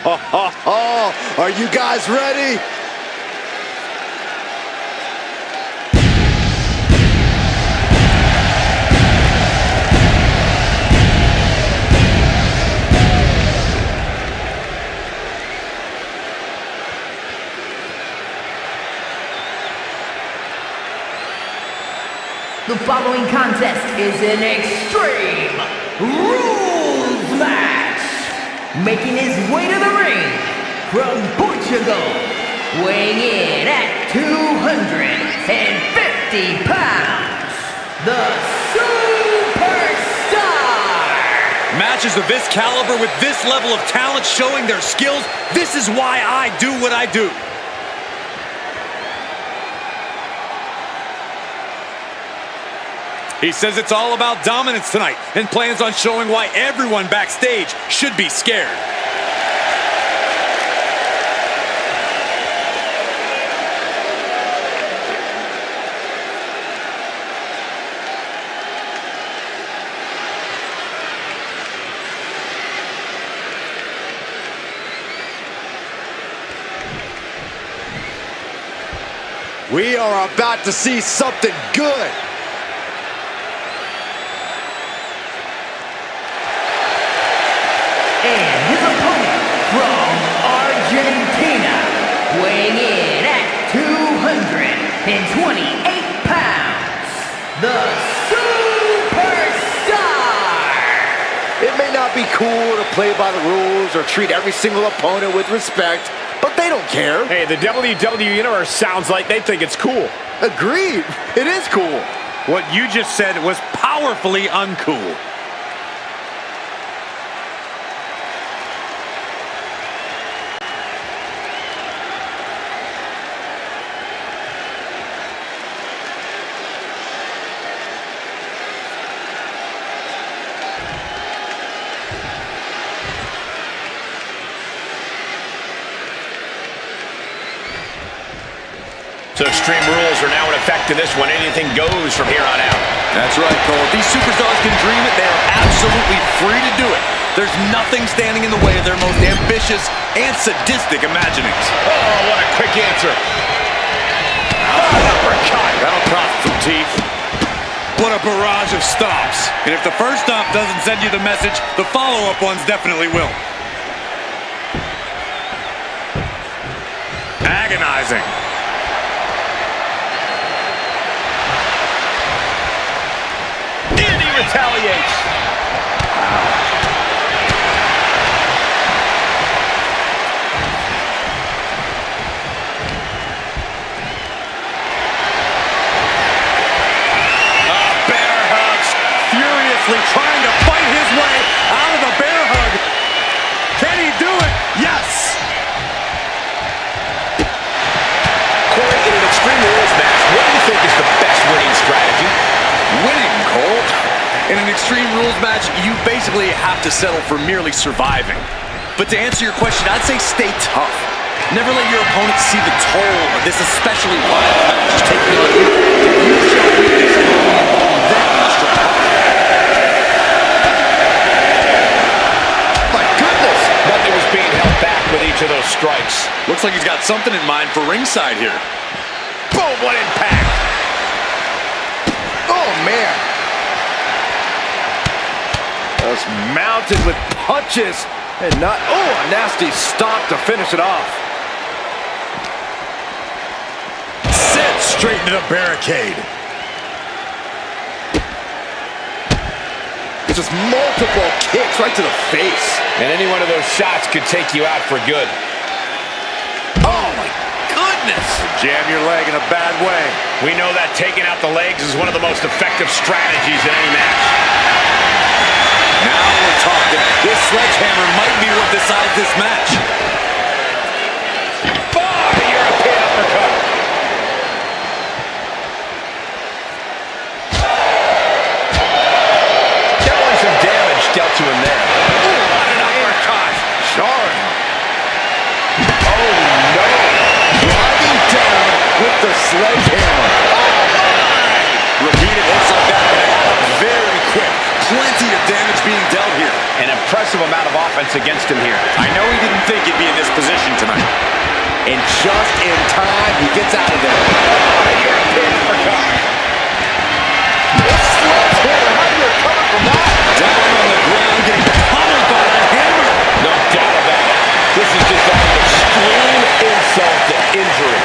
Are you guys ready? The following contest is an Extreme Rules match. Making his way to the ring from Portugal, weighing in at 250 pounds, the Superstar. Matches of this caliber with this level of talent showing their skills, this is why I do what I do. He says it's all about dominance tonight and plans on showing why everyone backstage should be scared. We are about to see something good. And his opponent from Argentina, weighing in at 228 pounds, the Superstar! It may not be cool to play by the rules or treat every single opponent with respect, but they don't care. Hey, the WWE Universe sounds like they think it's cool. Agreed. It is cool. What you just said was powerfully uncool. So Extreme Rules are now in effect in this one. Anything goes from here on out. That's right, Cole. If these superstars can dream it, they are absolutely free to do it. There's nothing standing in the way of their most ambitious and sadistic imaginings. Oh, what a quick answer. Oh, an uppercut. That'll profit some teeth. What a barrage of stops. And if the first stop doesn't send you the message, the follow-up ones definitely will. Agonizing. Retaliates. Bear hugs. Furiously trying to fight his way out of the bear hug. Can he do it? Yes. Corey, in an Extreme Rules match, what do you think is the best winning strategy? Winning, Cole. In an Extreme Rules match, you basically have to settle for merely surviving. But to answer your question, I'd say stay tough. Never let your opponent see the toll of this especially violent match taking on you. You show weakness early, then extra hard. My goodness! Nothing was being held back with each of those strikes. Looks like he's got something in mind for ringside here. Boom, what impact! Oh, man. Just mounted with punches and not, oh, a nasty stomp to finish it off. Sent straight into the barricade. Just multiple kicks right to the face. And any one of those shots could take you out for good. Oh, my goodness. Jam your leg in a bad way. We know that taking out the legs is one of the most effective strategies in any match. Now we're talking. This sledgehammer might be what decides this match. Oh, European uppercut. Definitely some damage dealt to him there. Ooh, what an uppercut. Jarring. Oh, no. Driving down with the sledgehammer. Oh, my. Repeated hits like that can add up very quick. plenty of damage being dealt here. An impressive amount of offense against him here. I know he didn't think he'd be in this position tonight. And just in time, he gets out of there. Oh, European uppercut. Slips here. How do you recover from that? Down on the ground, getting pummeled by that hammer. No doubt about it. This is just an extreme insult to injury.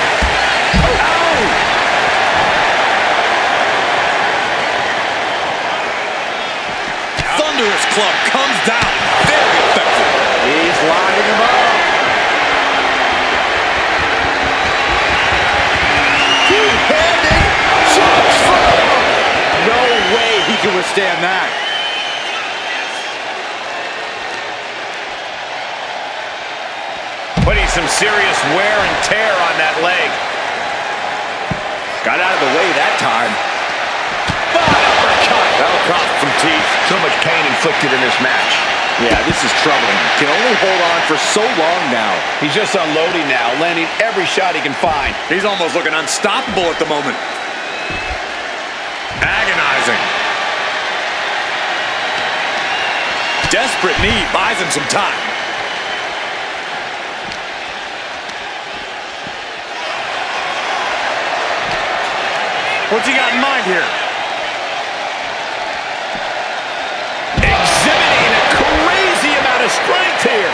Thunderous club comes down. Very effective. He's lining him up. Two-handed choke slam. No way he can withstand that. Putting some serious wear and tear on that leg. Got out of the way that time. Uppercut. That'll cost some teeth. So much pain inflicted in this match. Yeah, this is troubling. Can only hold on for so long now. He's just unloading now, landing every shot he can find. He's almost looking unstoppable at the moment. Agonizing. Desperate knee buys him some time. What's he got in mind here? Exhibiting a crazy amount of strength here.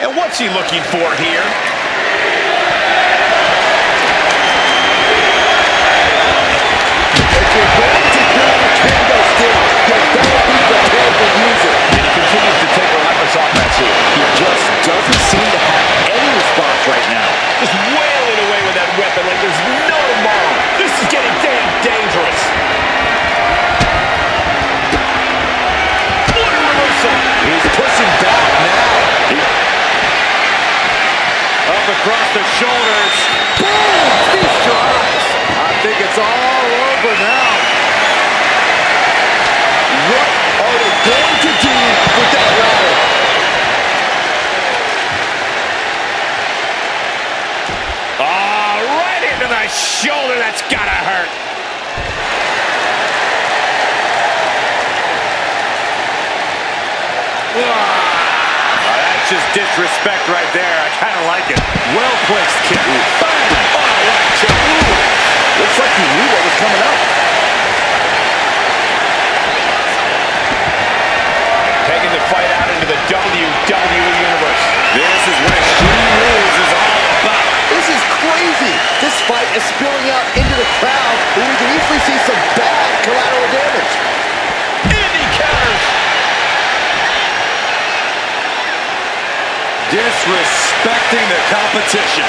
And what's he looking for here? If you're going to do the kendo stick, you better be prepared to use it. And he continues to take relentless offense here. He just doesn't seem to have any response right now. Just wailing away with that weapon like there's no tomorrow. This is getting damn dangerous. What a reversal. He's pushing back now. Up across the shoulders. Boom! Feast your eyes. I think it's all over now. What are they going to do with that ladder? Right into the shoulder. That's gotta hurt. That's just disrespect right there. I kind of like it. Well-placed kick. Bang! Oh, what a kick. Looks like he knew what was coming up. Taking the fight out into the WWE Universe. This is what Extreme Rules is all about. This is crazy. This fight is spilling out into the crowd, and we can easily see some bad collateral damage. Indy counters. Disrespecting the competition.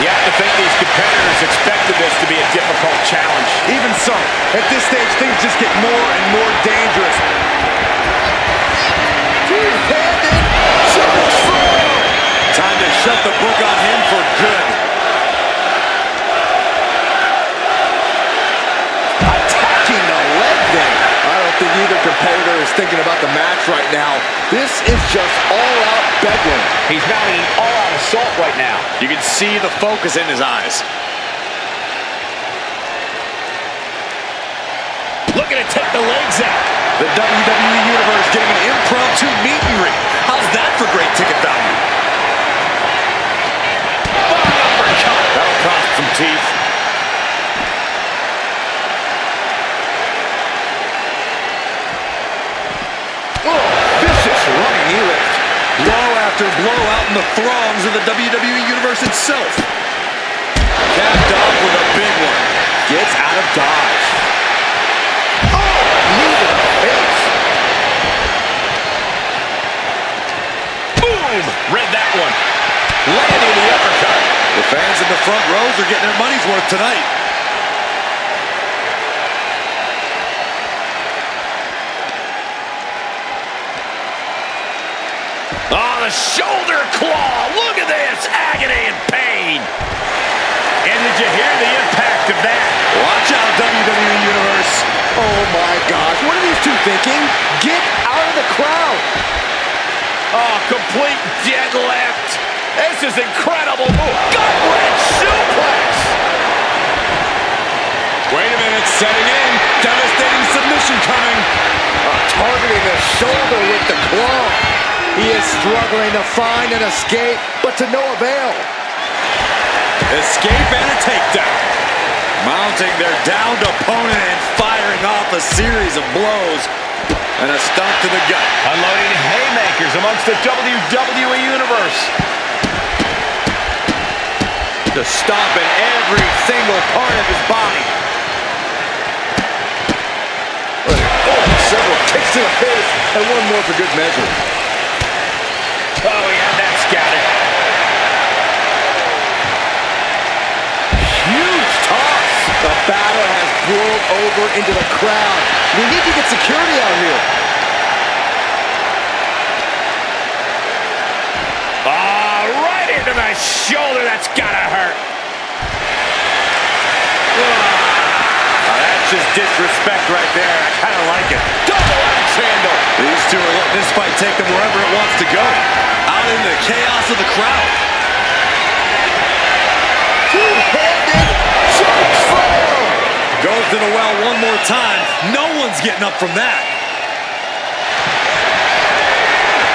You have to think these competitors expected this to be a difficult challenge. Even so, at this stage, things just get more and more dangerous. Two-handed choke slam. Time to shut the book on him for good. Attacking the leg there. I don't think either competitor is thinking about the match right now. This is just all-out bedlam. He's mounting an all-out assault right now. You can see the focus in his eyes. Looking to take the legs out. The WWE Universe getting an impromptu meet and greet. How's that for great ticket value? That'll cost some teeth. Oh, vicious running knee lift. Blow after blow out in the throngs of the WWE Universe itself. Capped off with a big one. Gets out of dodge. Oh, knee to the face. Boom! Read that one. Landing the uppercut. The fans in the front rows are getting their money's worth tonight. Oh, the shoulder claw. Look at this. Agony and pain. And did you hear the impact of that? Watch out, WWE Universe. Oh my gosh, what are these two thinking? Get out of the crowd. Oh, complete deadlift. This is incredible. Gut-wrench suplex. Wait a minute, setting in. Devastating submission coming. Targeting the shoulder with the club. He is struggling to find an escape, but to no avail. Escape and a takedown. Mounting their downed opponent and firing off a series of blows. And a stomp to the gut. Unloading haymakers amongst the WWE Universe. Just stomping every single part of his body. Several kicks to the face, and one more for good measure. Oh, yeah, that's got it. Huge toss. The battle has boiled over into the crowd. We need to get security out here. Right into the shoulder. That's gotta hurt. That's just disrespect right there. I kind of like it. Double axe handle. These two are letting this fight take them wherever it wants to go. Out in the chaos of the crowd. Two-handed choke slam. Goes to the well one more time. No one's getting up from that.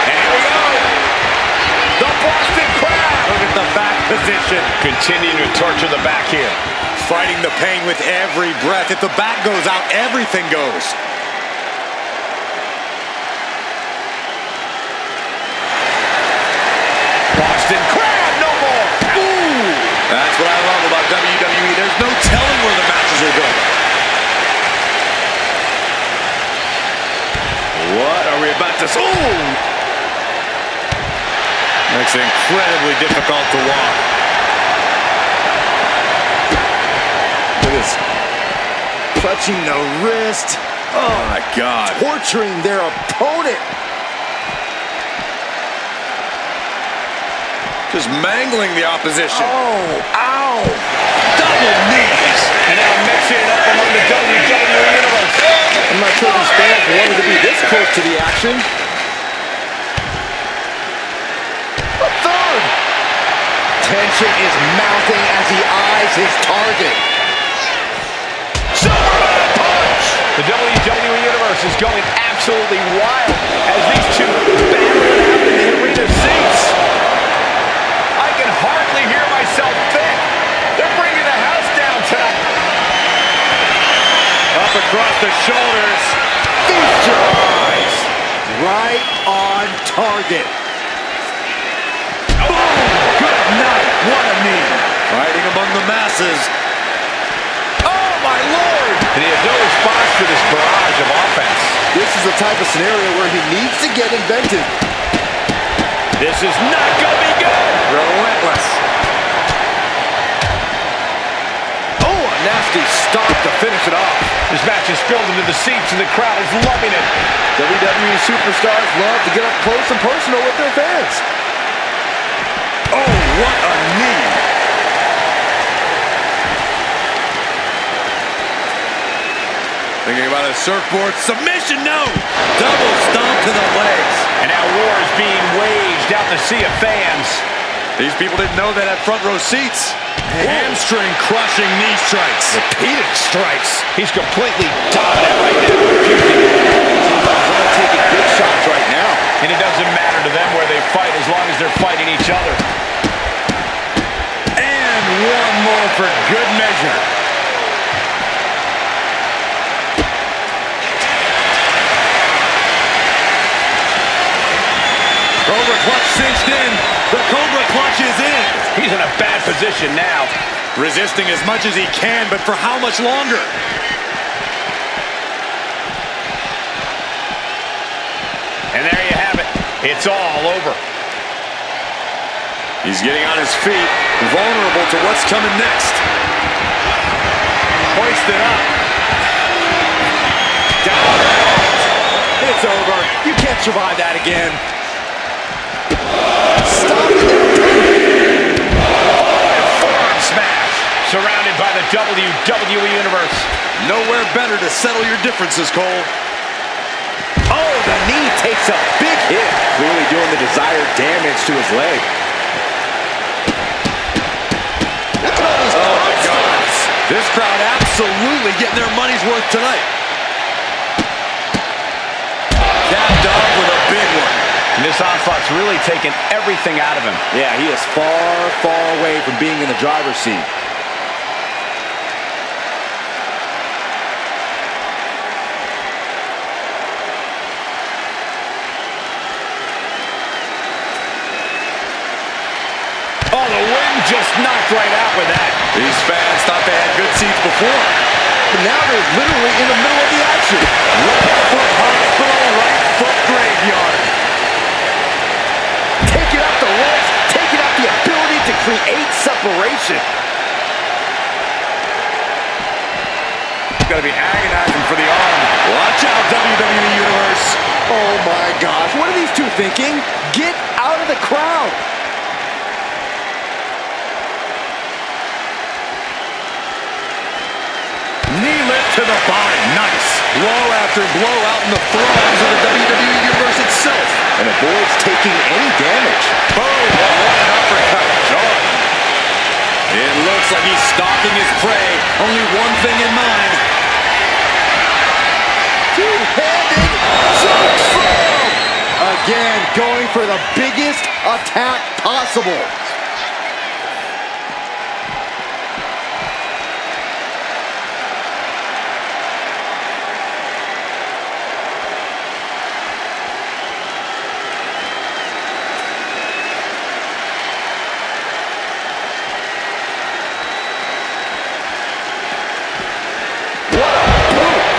And here we go. The Boston Crab. Look at the back position. Continuing to torture the back here. Fighting the pain with every breath. If the back goes out, everything goes. Boston Crab, no more. Ooh. That's what I love about WWE. There's no telling where the matches will go. What are we about to see? Ooh. Makes it incredibly difficult to walk. Look at this. Clutching the wrist. Oh my God. Torturing their opponent. Just mangling the opposition. Oh, ow. Double knees. And now mixing it up among the WWE Universe. I'm not sure these fans wanted to be this close to the action. A third. Tension is mounting as he eyes his target. Superman punch. The WWE Universe is going absolutely wild as these two battle it out in the arena seats. I can hardly hear myself think. They're bringing the house down tonight. Up across the shoulders. Feast your eyes. Right on target. Boom! Good night. What a knee. Fighting among the masses. Oh, my Lord. And he has no response to this barrage of offense. This is the type of scenario where he needs to get inventive. This is not going to be good. Relentless. Oh, a nasty stop to finish it off. This match is filled into the seats and the crowd is loving it. WWE superstars love to get up close and personal with their fans. Oh, what a knee. Thinking about a surfboard submission, no. Double stomp to the legs. And now war is being waged out in the sea of fans. These people didn't know that had front row seats. Hamstring crushing knee strikes. Repeated strikes. He's completely dominant right now. They're taking big shots right now. And it doesn't matter to them where they fight as long as they're fighting each other. And one more for good measure. Cobra clutch cinched in. The Cobra clutch is in. He's in a bad position now. Resisting as much as he can, but for how much longer? And there you have it. It's all over. He's getting on his feet, vulnerable to what's coming next. Hoisted up. Down. It's over. You can't survive that again. Stop it. Forearm smash. Surrounded by the WWE Universe. Nowhere better to settle your differences, Cole. Oh, the knee takes a big hit. Clearly doing the desired damage to his leg. Look at all these cross. This crowd absolutely getting their money's worth tonight. Capped off with a big one. And this onslaught's really taken everything out of him. Yeah, he is far, far away from being in the driver's seat. Oh, the wind just knocked right out with that. These fans thought they had good seats before. But now they're literally in the middle of the action. Left foot hospital, right foot graveyard. Taking out the legs, taking out the ability to create separation. Gotta be agonizing for the arm. Watch out, WWE Universe. Oh my gosh, what are these two thinking? Get out of the crowd. Knee lift to the body. Nice. Blow after blow out in the throes of the WWE Universe itself. And avoids taking any damage. Boom. What an uppercut. John. It looks like he's stalking his prey. Only one thing in mind. Two-handed choke slam. Again, going for the biggest attack possible.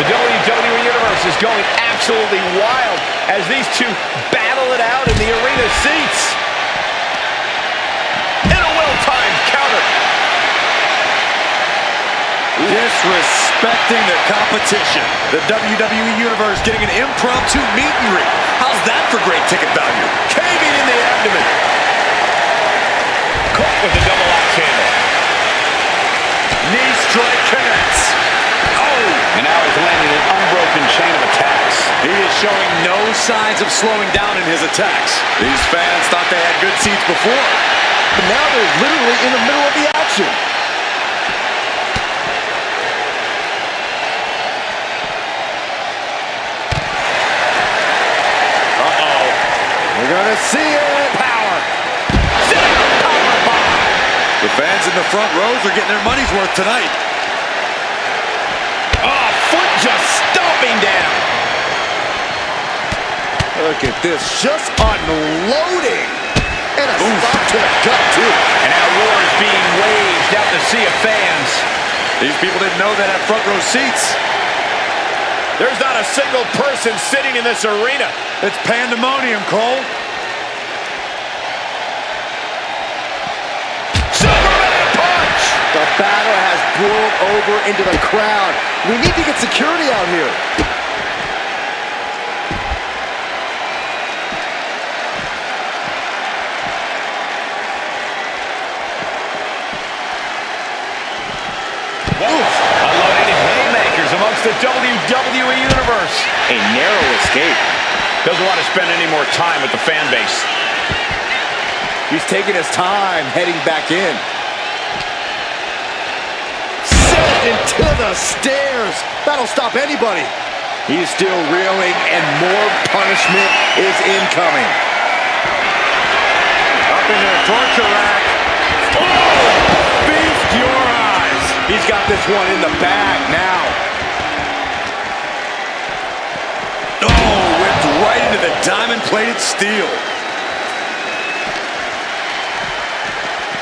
The WWE Universe is going absolutely wild as these two battle it out in the arena seats. And a well-timed counter. Disrespecting the competition. The WWE Universe getting an impromptu meet and greet. How's that for great ticket value? Caving in the abdomen. Caught with the double axe handle. Knee strike connects. And now he's landing an unbroken chain of attacks. He is showing no signs of slowing down in his attacks. These fans thought they had good seats before. But now they're literally in the middle of the action. Uh-oh. We're gonna see it. Power. Power bomb. The fans in the front rows are getting their money's worth tonight. Oh, foot just stomping down. Look at this, just unloading. And a stop to the gut, too. And now war is being waged out the sea of fans. These people didn't know they had front row seats. There's not a single person sitting in this arena. It's pandemonium, Cole. Superman punch! The battle has boiled over into the crowd. We need to get security out here. Unloading haymakers amongst the WWE Universe. A narrow escape. Doesn't want to spend any more time with the fan base. He's taking his time heading back in. Sent into the stairs. That'll stop anybody. He's still reeling and more punishment is incoming. Up into the torture rack. Oh! Feast your eyes. He's got this one in the bag now. Oh, whipped right into the diamond-plated steel.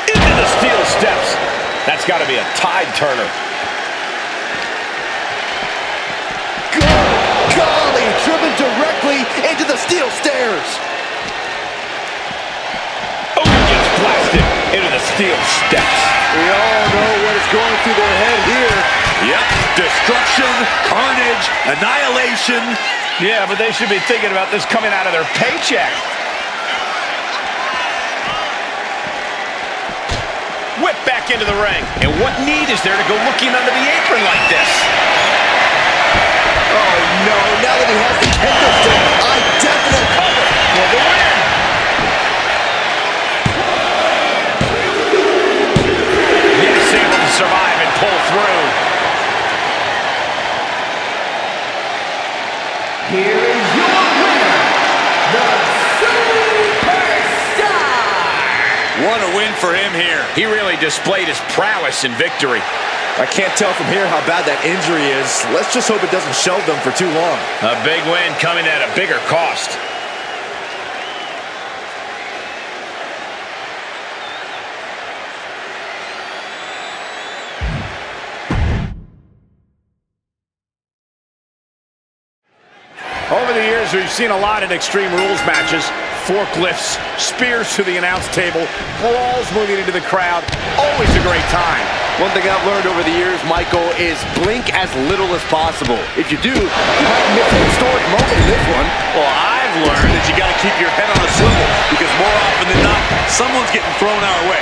Into the steel steps. That's got to be a tide turner. Golly, driven directly into the steel stairs. Oh, he gets blasted into the steel steps. We all know what is going through their head here. Yep, destruction, carnage, annihilation. Yeah, but they should be thinking about this coming out of their paycheck. whipped back into the ring. And what need is there to go looking under the apron like this? Oh, no. Now that he has the kendo stick, I definitely cover for the win. Yes, able to survive and pull through. Here is your winner, the Superstar! What a win for him here. He really displayed his prowess in victory. I can't tell from here how bad that injury is. Let's just hope it doesn't shelve them for too long. A big win coming at a bigger cost. Over the years, we've seen a lot in Extreme Rules matches. Forklifts, spears to the announce table, brawls moving into the crowd. Always a great time. One thing I've learned over the years, Michael, is blink as little as possible. If you do, you might miss a historic moment in this one. Well, I've learned that you got to keep your head on a swivel because more often than not, someone's getting thrown our way.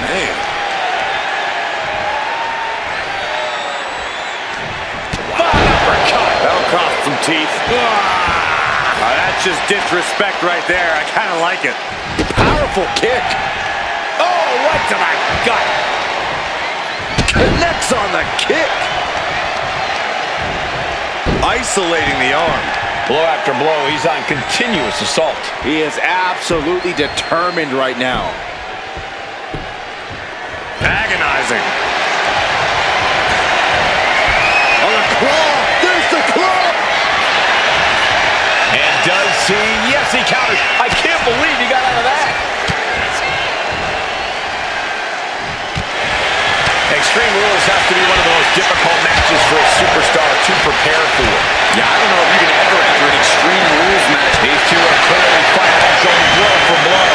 Man. Uppercut. That'll cost some teeth. That's just disrespect right there. I kind of like it. Powerful kick. Oh, right to the gut. Connects on the kick. Isolating the arm. Blow after blow, he's on continuous assault. He is absolutely determined right now. Agonizing. Oh, the claw. There's the claw. And does he? Yes, he counters. I can't believe he got out of that. Extreme Rules has to be one of the most difficult matches for a superstar to prepare for. Yeah, I don't know if you can ever enter an Extreme Rules match. These two are clearly fighting out, going blow for blow.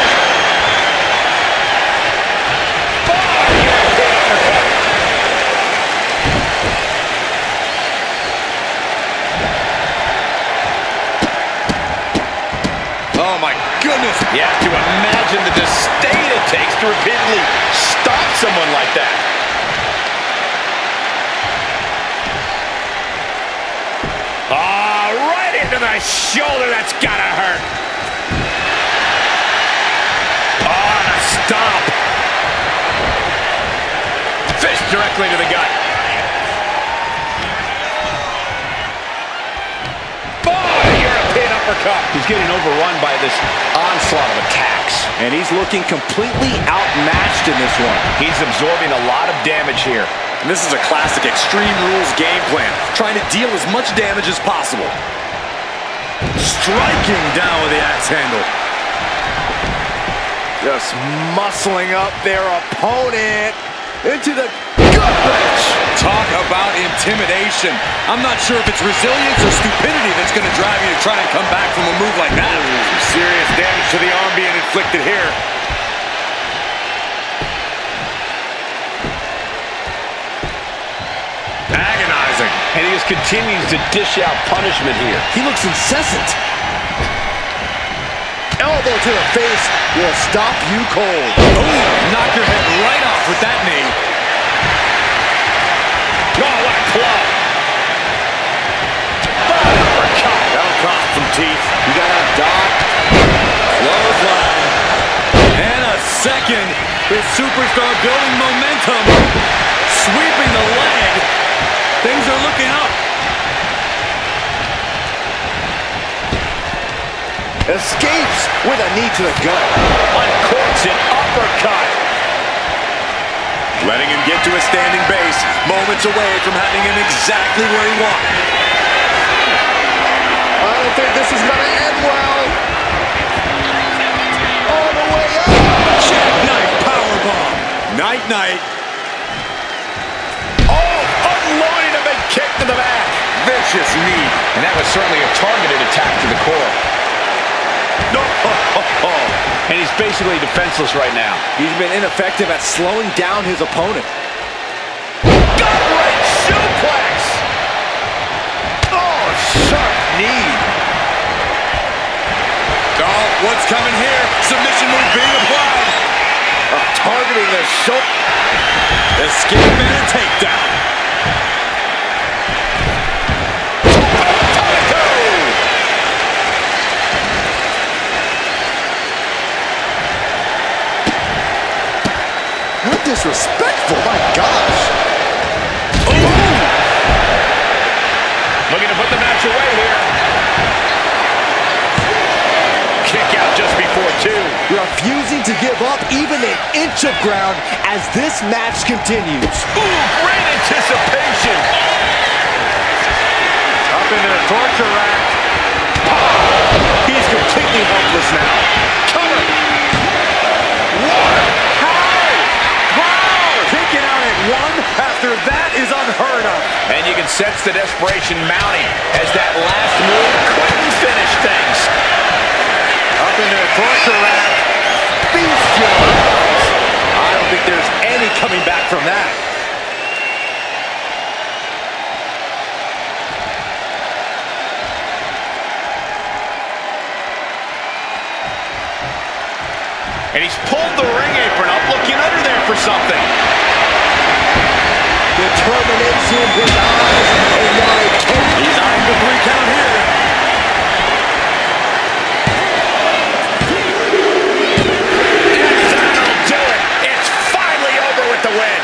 Oh, my goodness. You have to imagine the disdain it takes to repeatedly stop someone like that. Right into the shoulder. That's gotta hurt. Oh, the stomp. Fist directly to the gut. European uppercut. He's getting overrun by this onslaught of attacks. And he's looking completely outmatched in this one. He's absorbing a lot of damage here. And this is a classic Extreme Rules game plan, trying to deal as much damage as possible. Striking down with the axe handle. Just muscling up their opponent into the gut wrench. Talk about intimidation. I'm not sure if it's resilience or stupidity that's going to drive you to try and come back from a move like that. Some serious damage to the arm being inflicted here. Agonizing. And he just continues to dish out punishment here. He looks incessant. Elbow to the face will stop you cold. Ooh, knock your head right off with that knee. Oh, what a club. Uppercut. That'll cost some teeth. You got a dot. Clothesline. And a second. This superstar building momentum. Sweeping the leg. Things are looking up. Escapes with a knee to the gut. Uncorks an uppercut. Letting him get to a standing base. Moments away from having him exactly where he wanted. I don't think this is going to end well. All the way up. Jackknife powerbomb. Night-night. Oh, unloading a big kick to the back. Vicious knee. And that was certainly a targeted attack to the core. No. And he's basically defenseless right now. He's been ineffective at slowing down his opponent. Gut-wrench suplex. Oh, sharp knee. Oh, what's coming here? Submission move being applied. Targeting the shoulder. Escape and a takedown. How disrespectful, my gosh. Looking to put the match away here. Kick out just before 2. Refusing to give up even an inch of ground as this match continues. Ooh, great anticipation. Up into the torture rack. He's completely helpless now. Cover. What? How? Kicking out at 1 after that is unheard of. And you can sense the desperation mounting as that last move couldn't finish things. Up into the torture rack. Bestial. I don't think there's any coming back from that. And he's pulled the ring apron up, looking under there for something. Determination in his eyes, and now he can't. He's eyeing the 3 count here. And that'll do it. It's finally over with the win.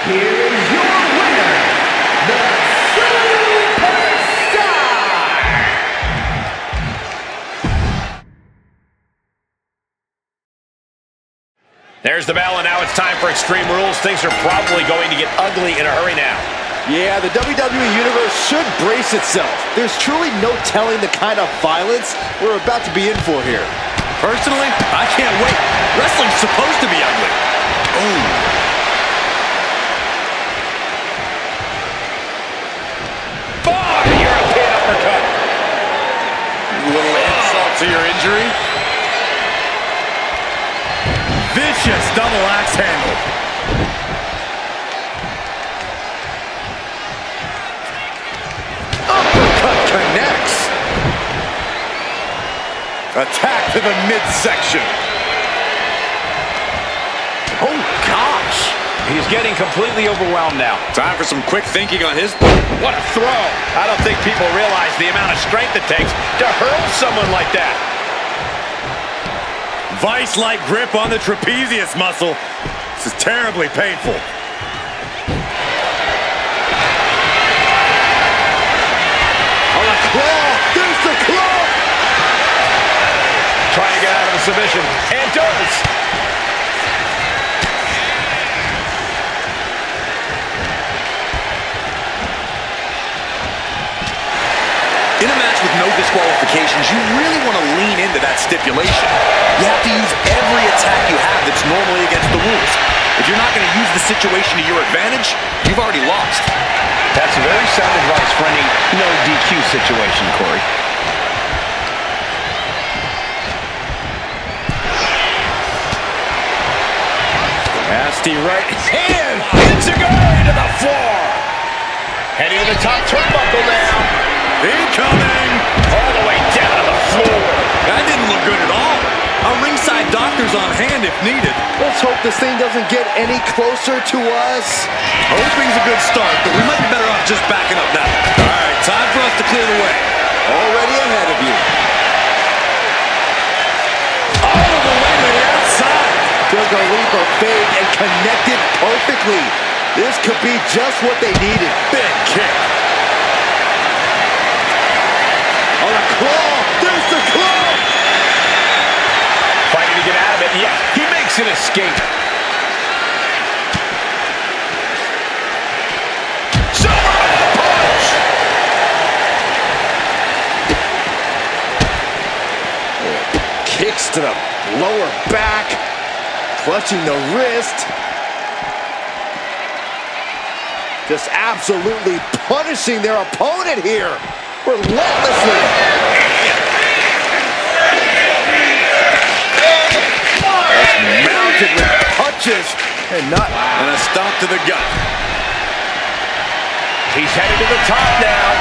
Here is your winner, the Superstar! There's the bell, and now it's time for Extreme Rules. Things are probably going to get ugly in a hurry now. Yeah, the WWE Universe should brace itself. There's truly no telling the kind of violence we're about to be in for here. Personally, I can't wait. Wrestling's supposed to be ugly. Ooh. European uppercut. A little insult to your injury. Vicious double axe handle. Uppercut connects. Attack to the midsection. Oh, gosh. He's getting completely overwhelmed now. Time for some quick thinking on his... What a throw. I don't think people realize the amount of strength it takes to hurl someone like that. Vice-like grip on the trapezius muscle. This is terribly painful. On a claw. There's the claw. Trying to get out of the submission. And does. In a match with no disqualifications, you really want to lean into that stipulation. You have to use every attack you have that's normally against the rules. If you're not going to use the situation to your advantage, you've already lost. That's very sound advice for any no DQ situation, Corey. Nasty right hand. Enziguri to the floor. Heading to the top turnbuckle now. Incoming. All the way down to the floor. That didn't look good at all. A ringside doctor's on hand if needed. Let's hope this thing doesn't get any closer to us. Hoping's a good start, but we might be better off just backing up now. All right, time for us to clear the way. Already ahead of you. All the way to the outside. Took a leap of faith and connected perfectly. This could be just what they needed. Big kick. On a claw. There's the claw. Fighting to get out of it. Yeah, he makes an escape. Superman punch. Kicks to the lower back. Clutching the wrist. Just absolutely punishing their opponent here. Relentlessly. Mounted with punches and not. And a stop to the gut. He's headed to the top now.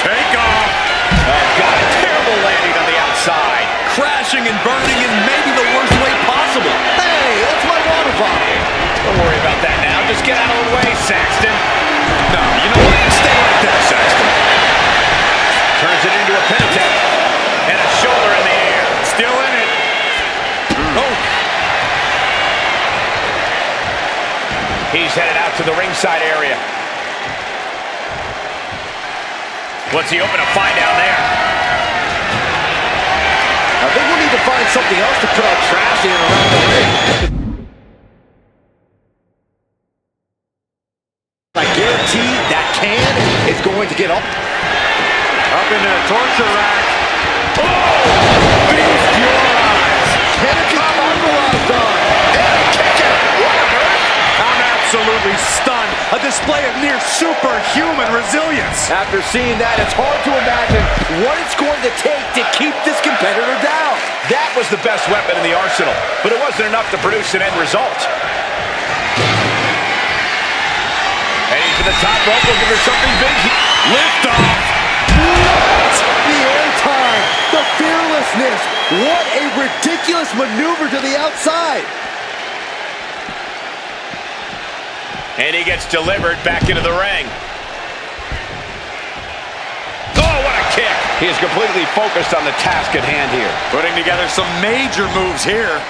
Take off. Oh, God, a terrible landing on the outside. crashing and burning in maybe the worst way possible. Hey, that's my water bottle. Don't worry about that now. Just get out of the way, Saxton. No, you know what? Stay right there, Saxton. Turns it into a pin attempt. And a shoulder in the air. Still in it. Oh. He's headed out to the ringside area. What's he hoping to find down there? I think we'll need to find something else to put our trash in around the ring. I guarantee that can is going to get up. Up into the torture rack. Oh! Feast your eyes. Can it be capitalized on? And kick it. What on earth? I'm absolutely stunned. A display of near superhuman resilience. After seeing that, it's hard to imagine what it's going to take to keep this competitor down. That was the best weapon in the arsenal, but it wasn't enough to produce an end result. Heading to the top rope, looking for something big. Lift off. What? The airtime, the fearlessness. What a ridiculous maneuver to the outside. And he gets delivered back into the ring. Oh, what a kick. He is completely focused on the task at hand here. Putting together some major moves here.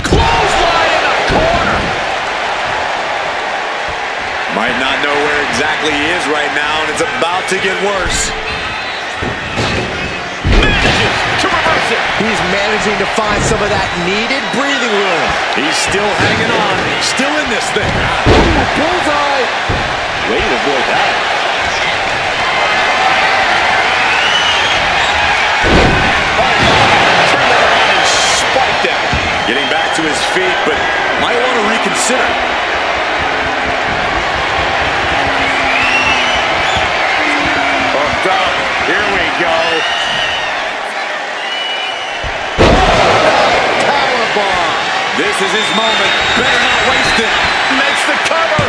Clothesline in the corner. Might not know where exactly he is right now, and it's about to get worse. Manages to reverse it. He's managing to find some of that needed breathing room. He's still hanging on, still in this thing. Ooh, bullseye. Way to avoid that. Turn that around and spiked him. Getting back to his feet, but might want to reconsider. Hooked up. Here we go. Powerbomb. This is his moment. Better not waste it. Makes the cover.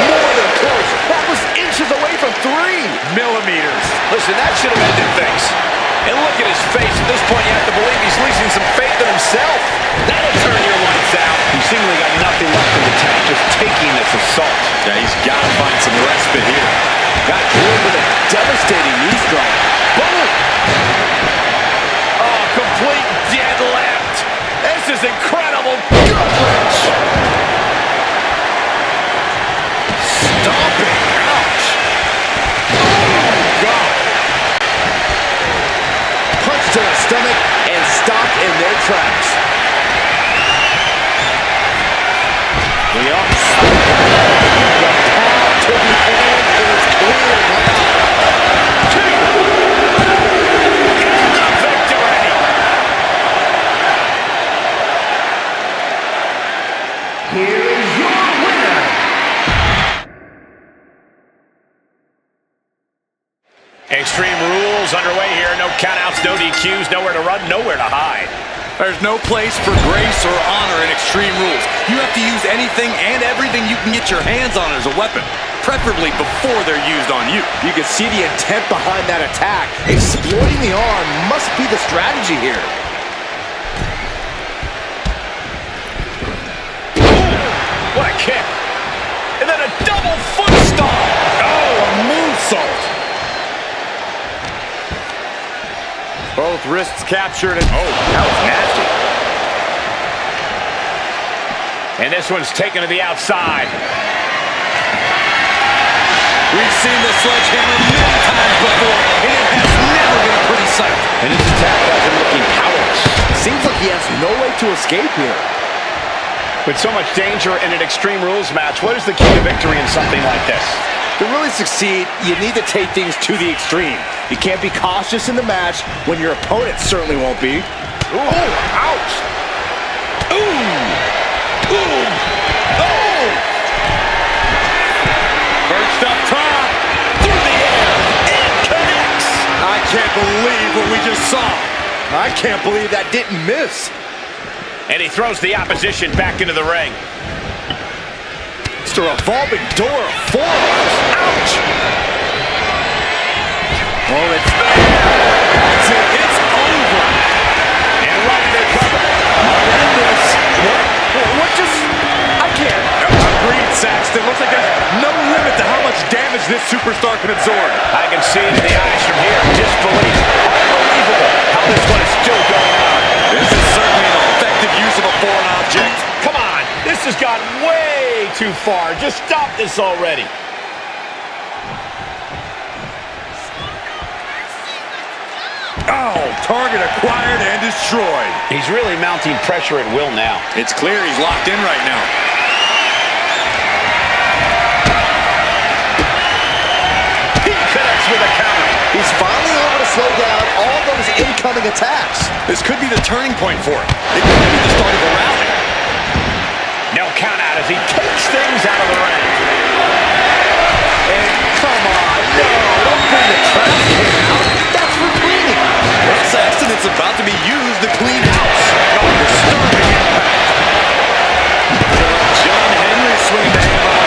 More than close. That was inches away from 3 millimeters. Listen, that should have ended things. And look at his face. At this point, you have to believe he's losing some faith in himself. That'll turn your lights out. He seemingly got nothing left in the tank, just taking this assault. Yeah, he's got to find some respite here. got drilled with a devastating knee strike. Boom! Oh, complete deadlift. This is incredible. Gut-wrench. Stomping. Ouch. Oh, God. Punch to the stomach and stopped in their tracks. The upside. The path to the end is clear now. Victory. Here is your winner. Extreme Rules underway here. No countouts, no DQs, nowhere to run, nowhere to hide. There's no place for grace or honor in Extreme Rules. You have to use anything and everything you can get your hands on as a weapon, preferably before they're used on you. You can see the intent behind that attack. Exploiting the arm must be the strategy here. What a kick. And then a double foot stomp. Oh, a moonsault. Both wrists captured. And oh, that was nasty. And this one's taken to the outside. We've seen this sledgehammer many times before, and it has never been a pretty sight. And his attack has him looking powerless. seems like he has no way to escape here. With so much danger in an Extreme Rules match, what is the key to victory in something like this? To really succeed, you need to take things to the extreme. You can't be cautious in the match when your opponent certainly won't be. Ooh, ouch! Ooh! Ooh! Oh! Perched up top, through the air, and connects! I can't believe what we just saw. I can't believe that didn't miss. And he throws the opposition back into the ring. Mr. Evolving Door of forearms. Ouch! Oh, it's that's it. It's over. And right there, cover. Horrendous. What just... I can't. Agreed, Saxton. Looks like there's no limit to how much damage this superstar can absorb. I can see it in the eyes from here. Disbelief. Unbelievable how this one is still going on. This is certainly an effective use of a foreign object. Come on. This has gone way too far. Just stop this already. Oh, target acquired and destroyed. He's really mounting pressure at will now. It's clear he's locked in right now. He connects with a counter. He's finally able to slow down all those incoming attacks. This could be the turning point for him. It could be the start of a rally. No count out as he takes things out of the ring. And come on, no, don't bring the trash can out. That's for cleaning. Well, Saxton, it's about to be used to clean house. Oh, disturbing impact. John Henry swinging the hammer.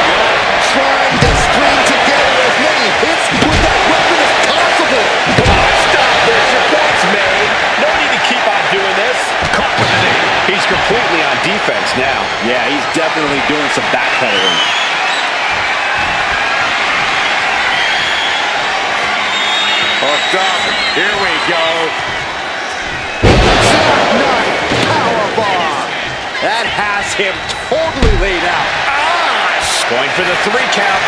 Trying to string together as many hits with that weapon as possible. Come on, stop this. Your point's made. No need to keep on doing this. Caught with the knee. He's completely on defense now. Yeah, he's definitely doing some backpedaling. Hooked up. Here we go. Jackknife powerbomb. That has him totally laid out. Going for the 3 count.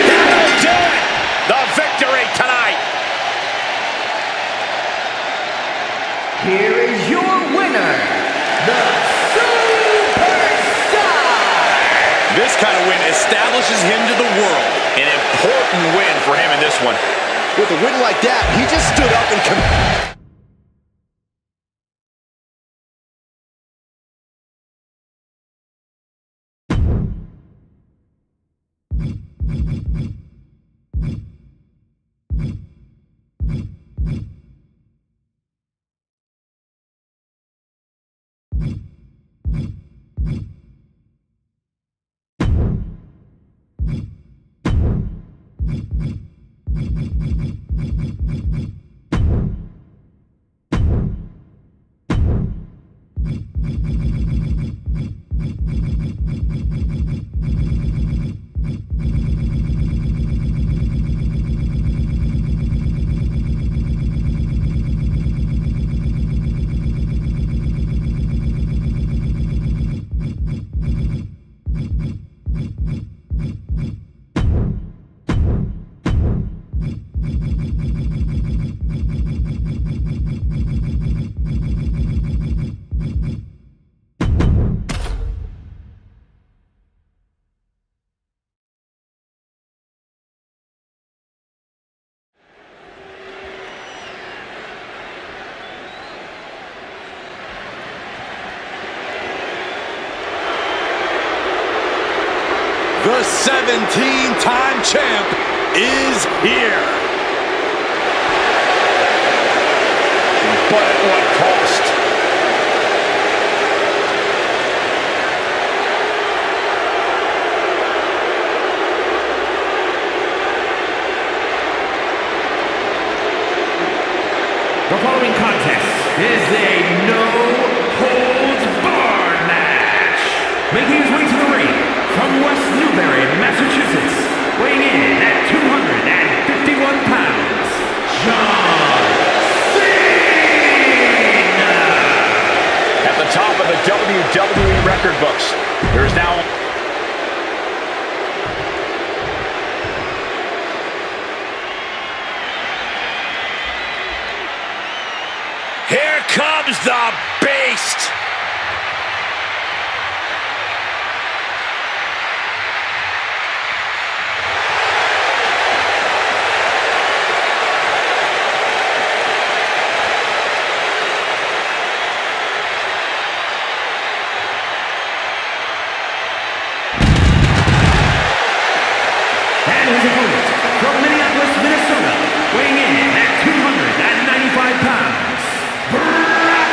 That'll do it. The victory tonight. Here is your winner, the Superstar! This kind of win establishes him to the world. An important win for him in this one. With a win like that, he just stood up and The 17-time champ is here. But at what cost? The following contest is a no-holds-barred match. Making his way to the ring from West Newbury, Massachusetts, weighing in at 251 pounds, John Cena! At the top of the WWE record books, there is now... Here comes the beast. And his opponent, from Minneapolis, Minnesota, weighing in at 295 pounds, Brock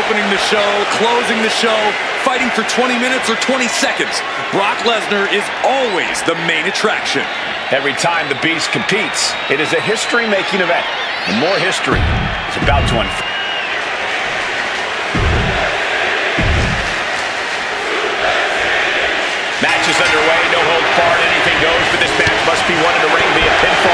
opening the show, closing the show, fighting for 20 minutes or 20 seconds. Brock Lesnar is always the main attraction. Every time the Beast competes, it is a history-making event. And more history is about to unfold. Match is underway, no holds barred, anything goes, but this match must be won in the ring via pinfall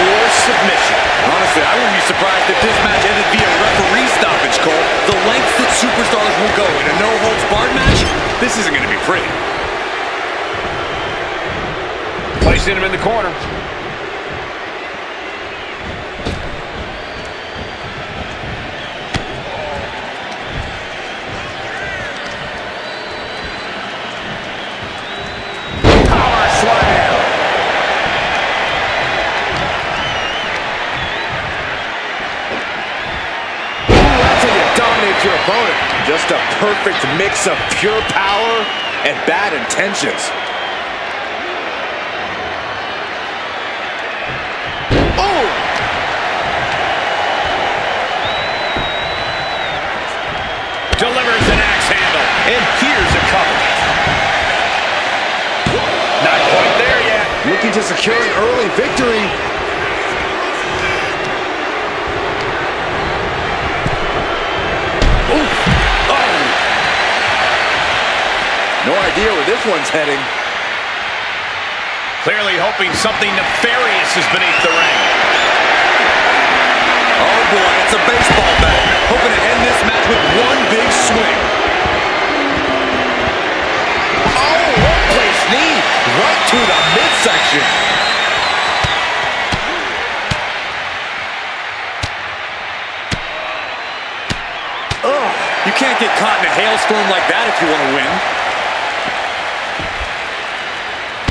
or submission. Honestly, I wouldn't be surprised if this match ended via referee stoppage, Cole. The lengths that superstars will go in a no-holds-barred match, this isn't going to be pretty. Placing him in the corner. Your opponent. Just a perfect mix of pure power and bad intentions. Oh! Delivers an axe handle, and here's a cover. Not quite there yet. Looking to secure an early victory. No idea where this one's heading. Clearly hoping something nefarious is beneath the ring. Oh boy, it's a baseball bat. Hoping to end this match with one big swing. Oh, one-place knee right to the midsection. Ugh, you can't get caught in a hailstorm like that if you want to win.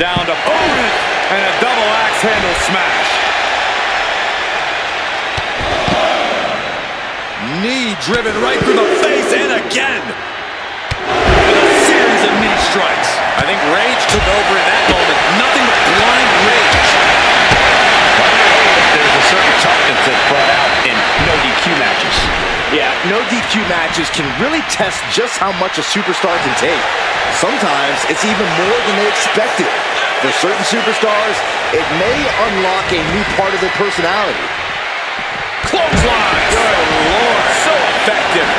Down to opponent and a double axe handle smash. Knee driven right through the face and again. With a series of knee strikes. I think rage took over in that moment. Nothing but blind rage. There's a certain toughness that's brought out in no DQ matches. Yeah, no DQ matches can really test just how much a superstar can take. Sometimes it's even more than they expected. For certain superstars, it may unlock a new part of their personality. Clothesline! Good Lord, so effective.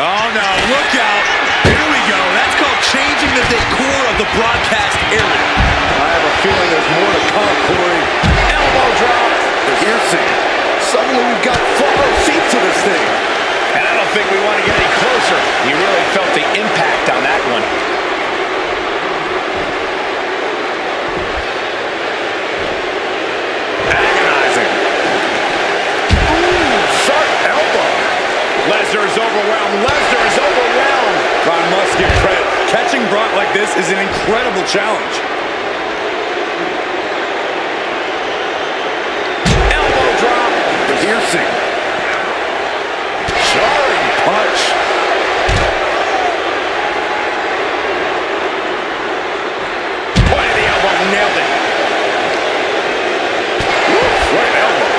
Oh no, look out. Here we go. That's called changing the decor of the broadcast area. I have a feeling there's more to come, Corey. Elbow drop. The piercing. Suddenly we've got front row seats to this thing. And I don't think we want to get any closer. You really felt the impact on that one. Agonizing. Ooh, sharp elbow. Lesnar is overwhelmed. Lesnar is overwhelmed. I must give credit. Catching Brock like this is an incredible challenge. Elbow drop. Piercing. Jarring punch. Point of the elbow, nailed it. Ooh, right elbow.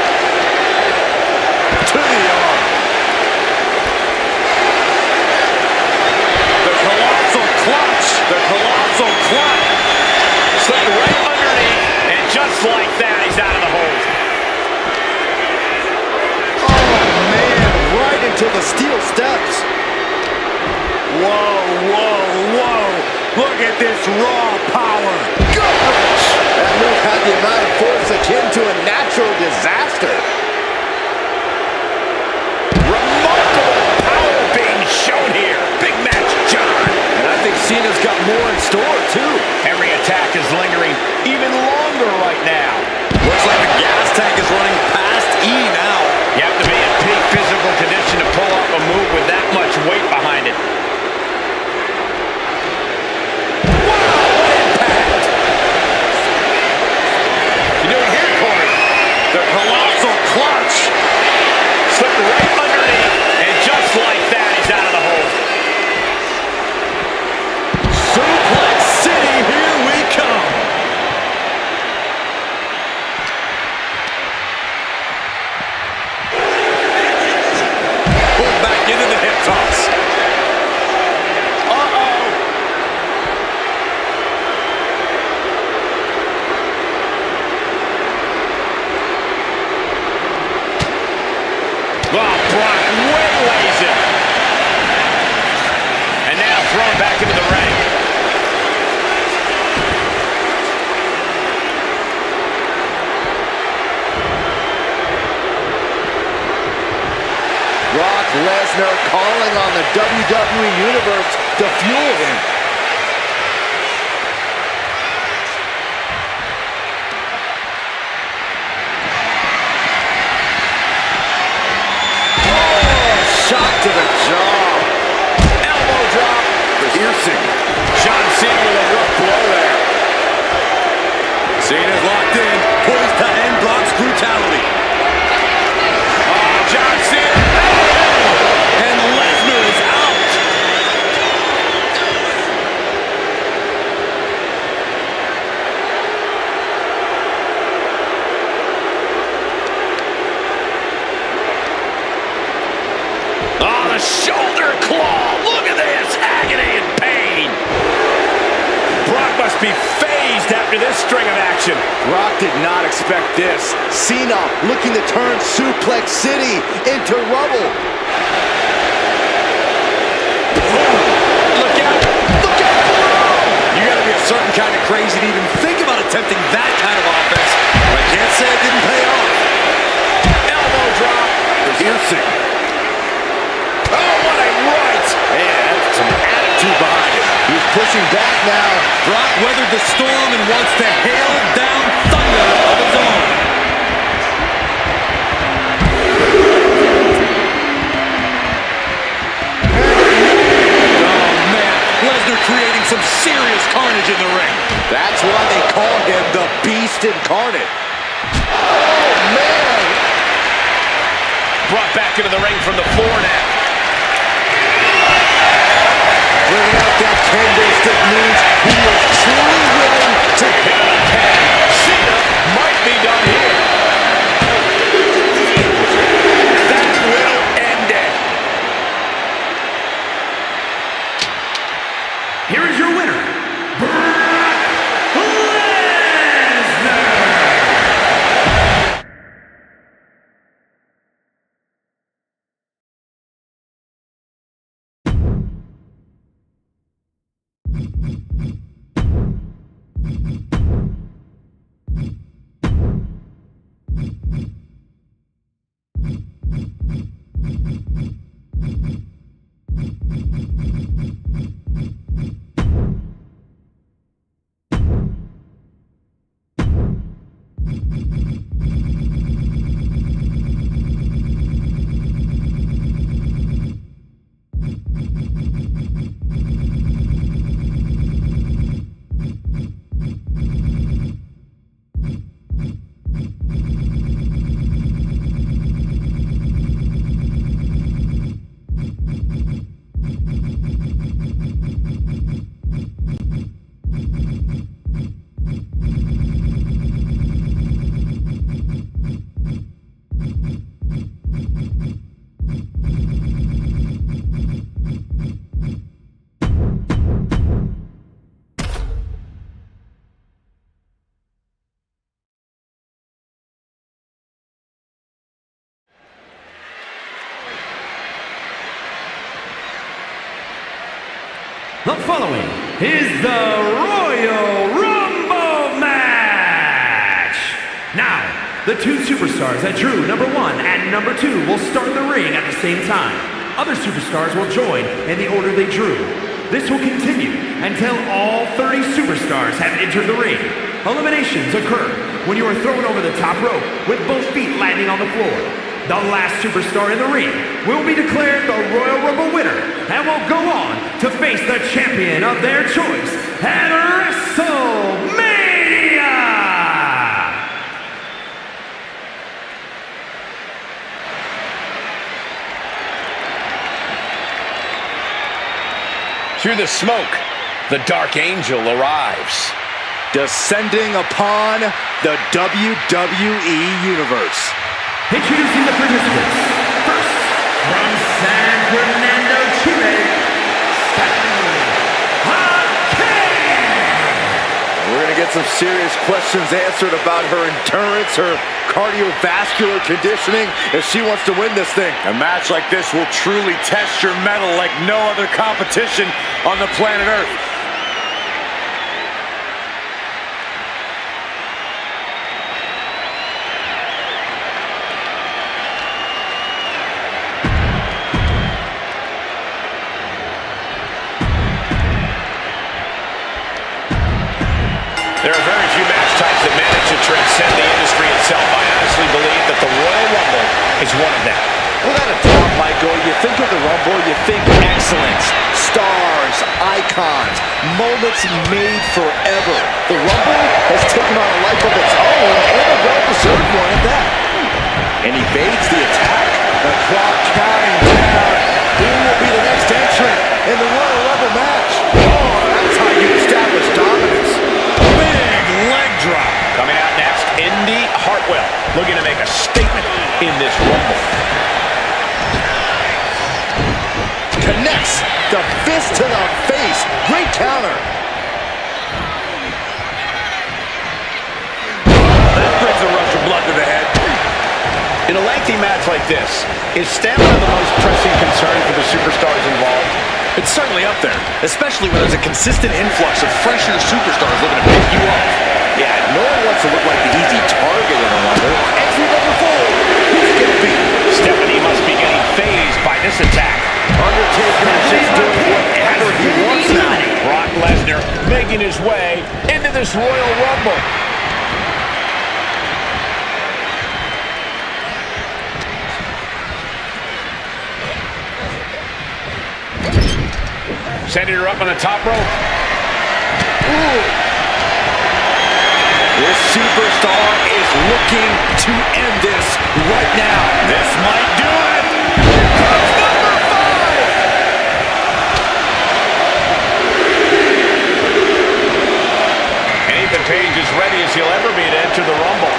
To the arm. The colossal clutch. The colossal clutch. Slipped right underneath, and just like that, he's out of the hold. Into the steel steps. Whoa, whoa, whoa. Look at this raw power. Gosh! That move had the amount of force akin to a natural disaster. Remarkable power being shown here. Big match, John. And I think Cena's got more in store, too. Every attack is lingering even longer right now. Looks like the gas tank is running past E now. You have to be in peak physical condition to pull off a move with that much weight behind it. Wow, what impact! You doing here, Corey? The colossal clutch. Slipped right underneath, and just like that, he's out of the hold. Suplex City, here we come. Oh, Brock waylays him. And now thrown back into the ring. Brock Lesnar calling on the WWE Universe to fuel him. Shot to the jaw. Elbow drop. Piercing. John Cena with a rough blow there. Cena's locked in, poised to end Brock's brutality. Oh, John Cena. And Lesnar is out. Oh, the shoulder claw. Look at this. Agony and pain. Brock must be phased after this string of action. Brock did not expect this. Cena looking to turn Suplex City into rubble. Look out. Look out below. You gotta be a certain kind of crazy to even think about attempting that kind of offense. But I can't say it didn't pay off. Elbow drop. Piercing. Oh, what a right. And some attitude behind it. He's pushing back now. Brock weathered the storm and wants to hail down thunder of his own. Oh, man. Lesnar creating some serious carnage in the ring. That's why they call him the Beast Incarnate. Oh, man. Brought back into the ring from the floor now. Bringing out that candlestick means he is truly willing to hit the can. Cena might be done here. That will end it. Here is your winner, Brock Lesnar! The following is the Royal Rumble match. Now, the two superstars that drew number 1 and number 2 will start the ring at the same time. Other superstars will join in the order they drew. This will continue until all 30 superstars have entered the ring. Eliminations occur when you are thrown over the top rope with both feet landing on the floor. The last superstar in the ring will be declared the Royal Rumble winner and will go on to face the champion of their choice at WrestleMania! Through the smoke, the Dark Angel arrives. Descending upon the WWE Universe. Introducing the participants. First, from San Fernando, Chile, We're going to get some serious questions answered about her endurance, her cardiovascular conditioning if she wants to win this thing. A match like this will truly test your mettle like no other competition on the planet Earth. There are very few match types that manage to transcend the industry itself. I honestly believe that the Royal Rumble is one of them. Without a doubt, Michael, you think of the Rumble, you think excellence, stars, icons, moments made forever. The Rumble has taken on a life of its own, and a well-deserved one at that. And evades the attack. The clock counting down. Who will be the next entrant in the Royal Rumble match? Oh, that's how you establish dominance. Big leg drop. Coming out next, Indy Hartwell, looking to make a statement in this Rumble. Connects the fist to the face. Great counter. That brings a rush of blood to the head. In a lengthy match like this, is stamina the most pressing concern for the superstars involved? It's certainly up there, especially when there's a consistent influx of fresher superstars looking to pick you up. Yeah, no one wants to look like the easy target in a Rumble. Entry number 4. Who's it gonna be? Stephanie must be getting phased by this attack. Undertaker is just doing whatever he wants now. Brock Lesnar making his way into this Royal Rumble. Sending her up on the top rope. Ooh. This superstar is looking to end this right now. This might do it. Here comes number 5. And Ethan Page is ready as he'll ever be to enter the Rumble.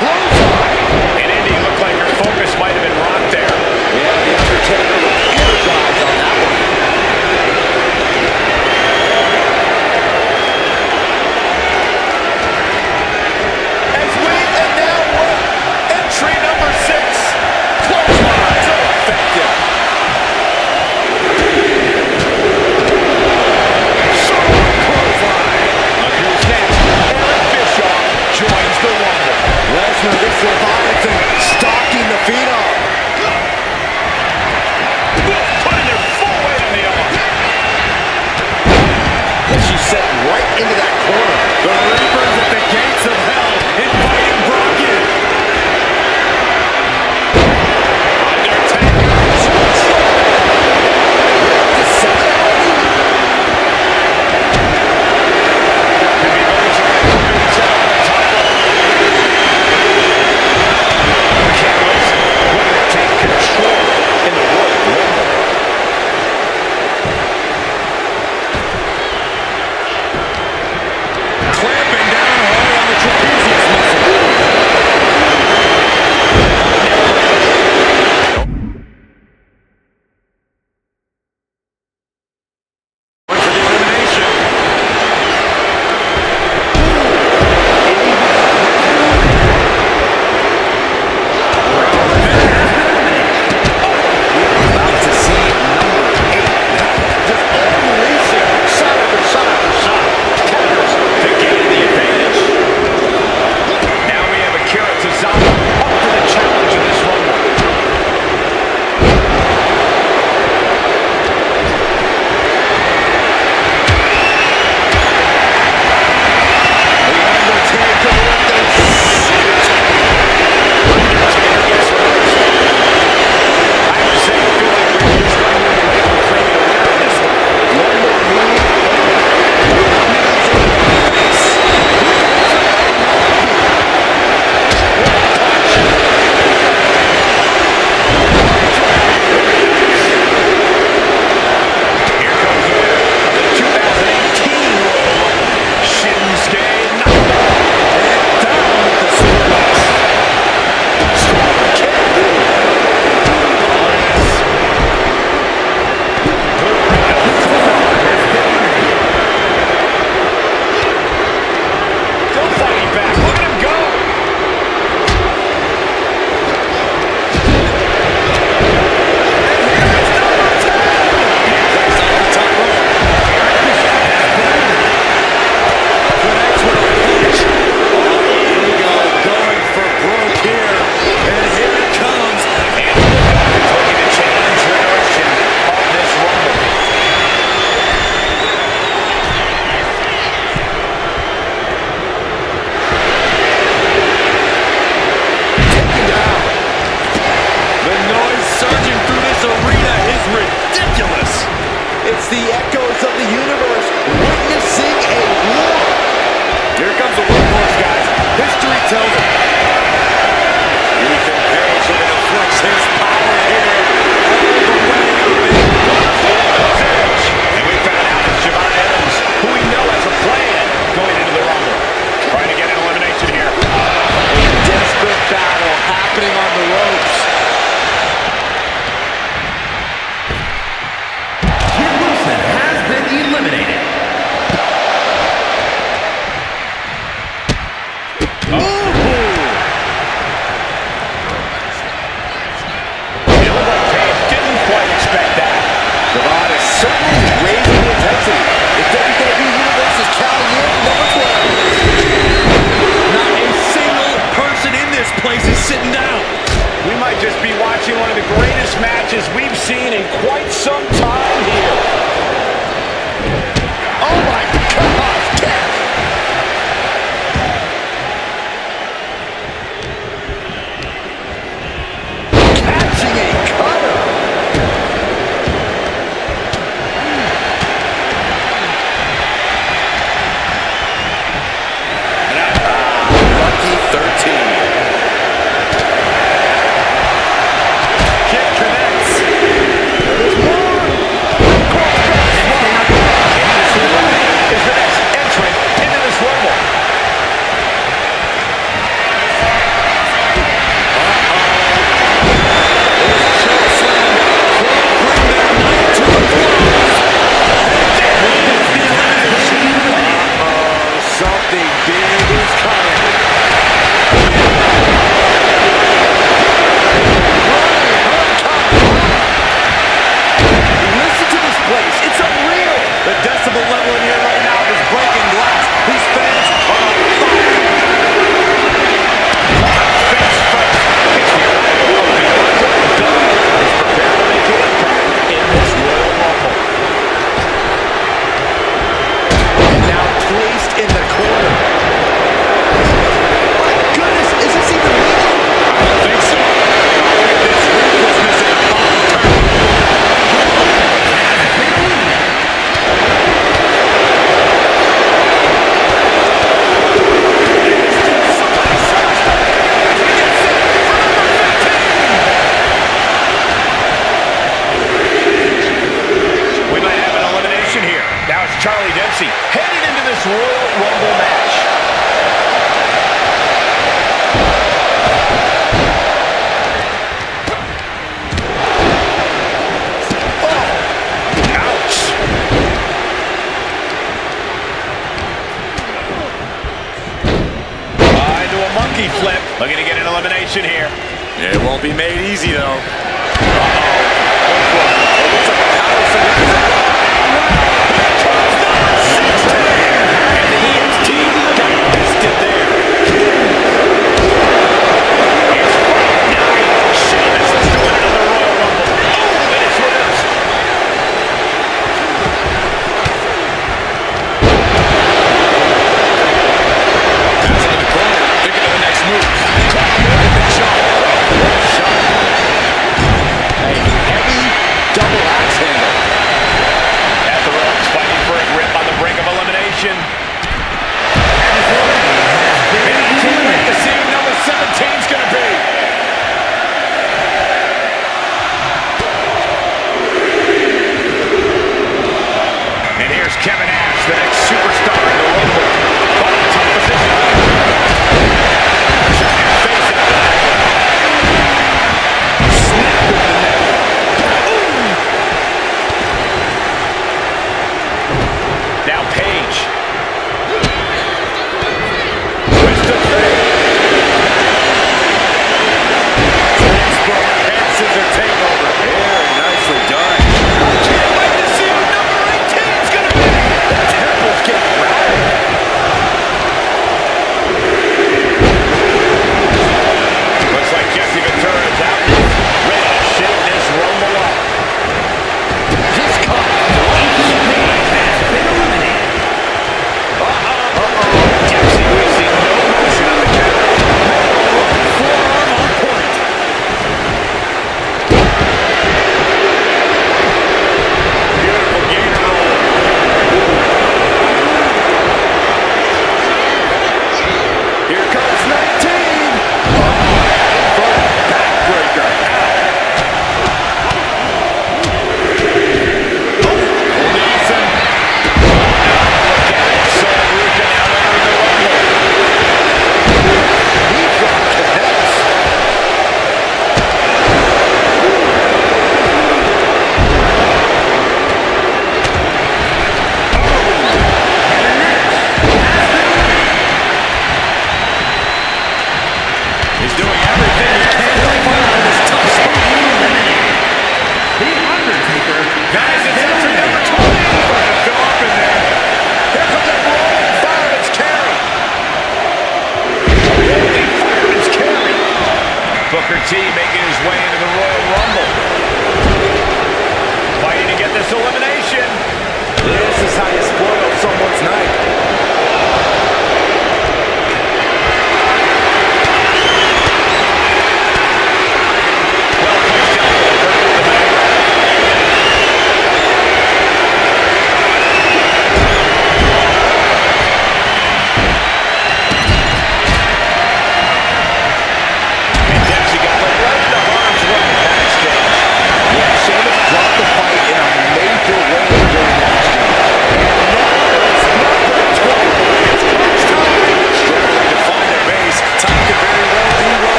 Clothesline. And Indy looked like her focus might have been rocked there. Yeah, the Undertaker was energized decibel level in here right now is breaking glass. These fans are on fire. Face first. It's the arrival of the Undertaker. He's prepared to make an impact in this Royal Rumble. And now placed in the corner. My goodness, is this even legal? I don't think so. This ruthlessness and bomb turn. We might have an elimination here. Now it's Charlie Dempsey heading into this Royal Rumble match. Ouch. Into a monkey flip. Looking to get an elimination here. It won't be made easy, though. And the EXT got bested there. It's Friday night. Sheamus is doing another Royal Rumble. Oh, and it's reversed. That's in the corner. Thinking of the next move. Caught him right in the jaw. What a shot. A heavy double axe handle. At the ropes, fighting for a grip on the brink of elimination. And I can't wait to see who number 17's going to be. And here's Kevin Nash, the next superstar in the Rumble. Caught in a tough position. Giant face in the back. Snap with the neck. Now Paige. Twist of fate.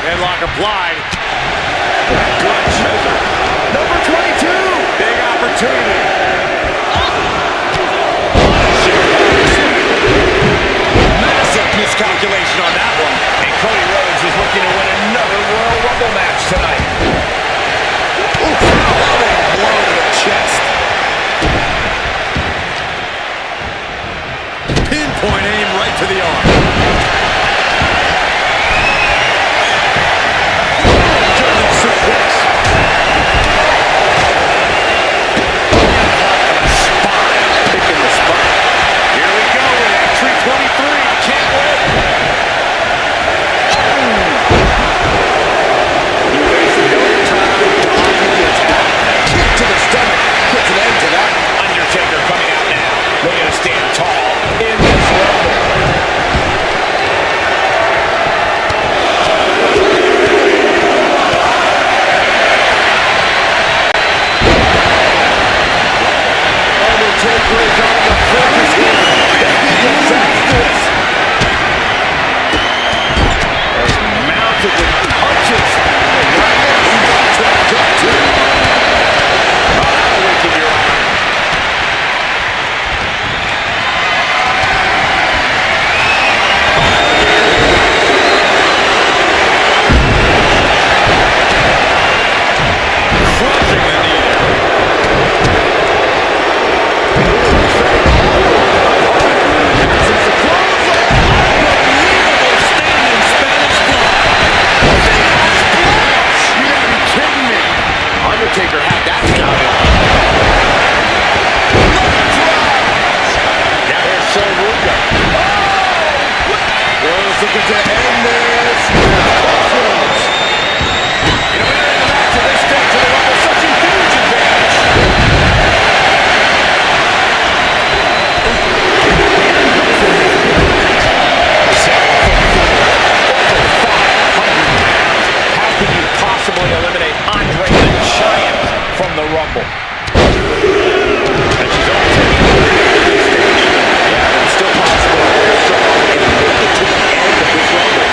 headlock applied. Good scissor. Number 22. Big opportunity. Massive miscalculation on that one. And Cody Rhodes is looking to win another Royal Rumble match tonight. Ooh, blow to the chest. Pinpoint aim right to the arm. German suplex. Spine. Picking the spine. Here we go with entry 23. Can't wait. He wastes no time dodging his back. Kick to the stomach. Puts an end to that. Undertaker coming out now. Looking to stand tall in this Rumble. Undertaker is on the focus here. Disastrous. As mounted with punches. That'll weaken your arm. Crushing the knee. Undertaker had that scouted. Now here's Soruga. Rose looking to end this. Crossroads. You know, entering the match at this stage of the Rumble, such a huge advantage. How can you possibly eliminate Andre the Giant from the Rumble? And she's only taking this stage. Yeah, it's still possible. They're strong and make it to the end of this Rumble.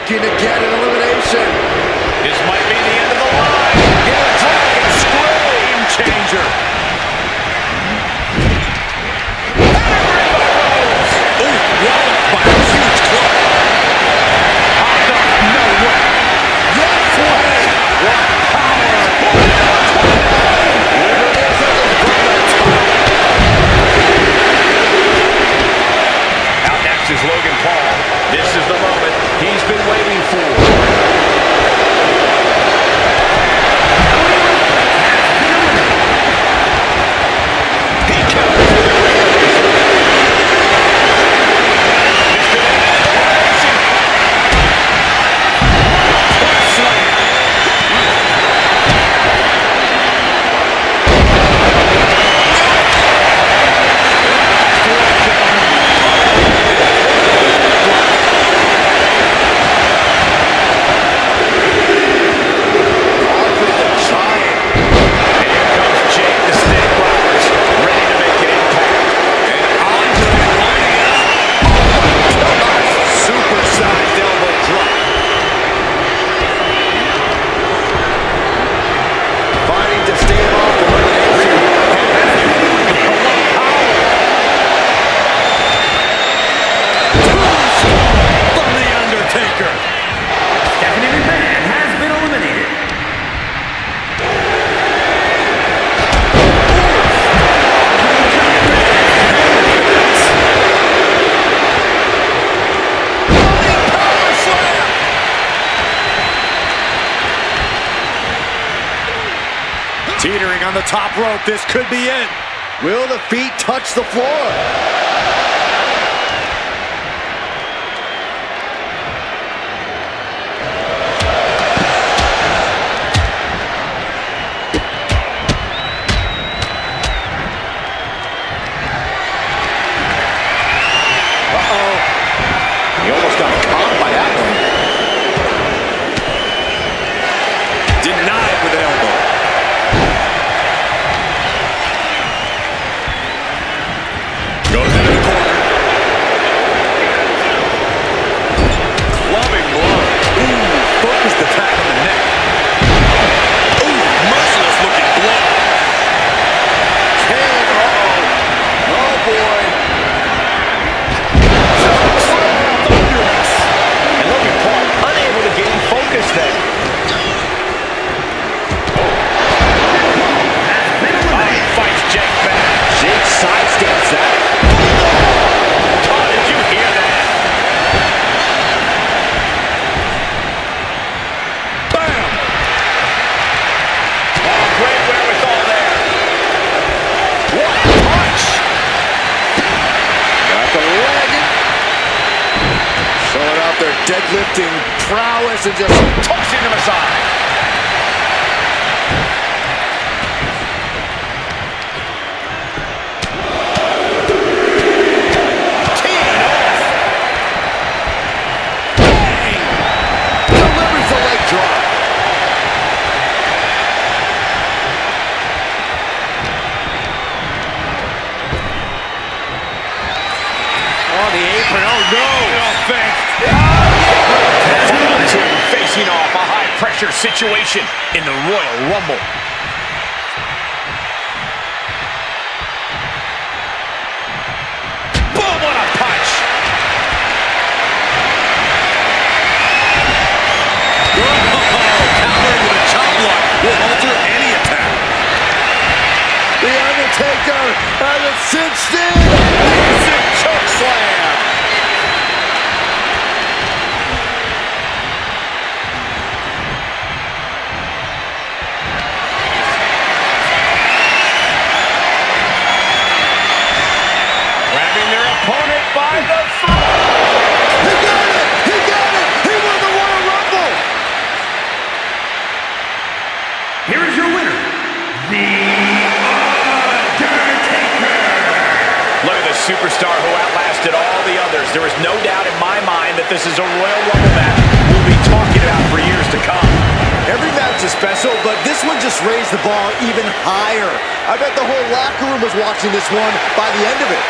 looking to get an elimination. This might be the end of the line. Get a dragon screw. Game changer. Ooh, walloped by a huge club. Oh, no way. Yes way. What power. Out next is Logan Paul. This is the moment he's been waiting for. Teetering on the top rope. This could be it. Will the feet touch the floor? He almost got caught by that one. Denied with an elbow. Goes into the corner. Clubbing blow. Ooh, focused attack on the neck. Ooh, merciless looking blow. Oh boy. And Logan Paul unable to gain focus there. He fights Jake back. Jake sidesteps that. Oh, did you hear that? Bam! Oh, great wherewithal there. What a punch! Got the leg. Showing out their deadlifting prowess and just Tossing him aside. Teeing off. bang! Delivers the leg drop. On the apron, oh no! You don't think? Final two facing off a high-pressure situation in the Royal Rumble. Boom, what a punch! Countering with a chop block will alter any attack. The Undertaker has it cinched in. Massive choke slam! Grabbing their opponent by the throat! He got it! He got it! He won the Royal Rumble! Here is your winner, The Undertaker. Look at the superstar who outlasted all the others. There is no doubt in my mind that this is a Royal Rumble match we'll be talking about for years to come. Every match is special, but this one just raised the bar even higher. I bet the whole locker room was watching this one by the end of it.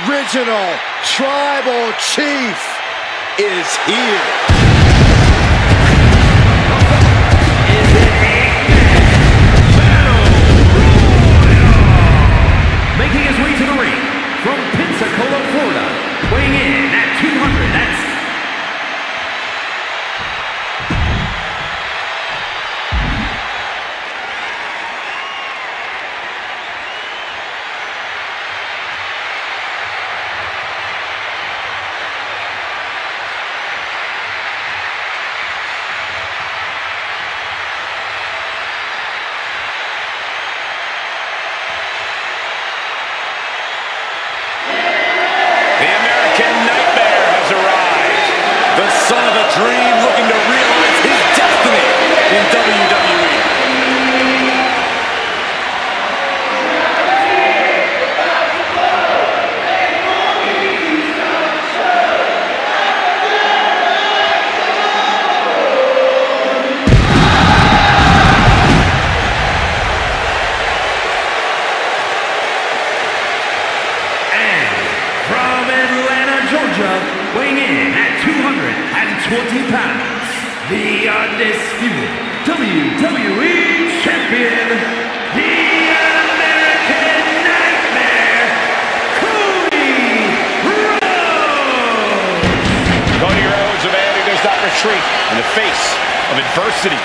original Tribal Chief is here. Making his way to the ring from Pensacola, Florida, weighing in at 200. That's the son of a dream looking to realize his destiny in WWE. And from Atlanta, Georgia, weighing in at 220 pounds, the undisputed WWE Champion, the American Nightmare, Cody Rhodes! Cody Rhodes, a man who does not retreat in the face of adversity.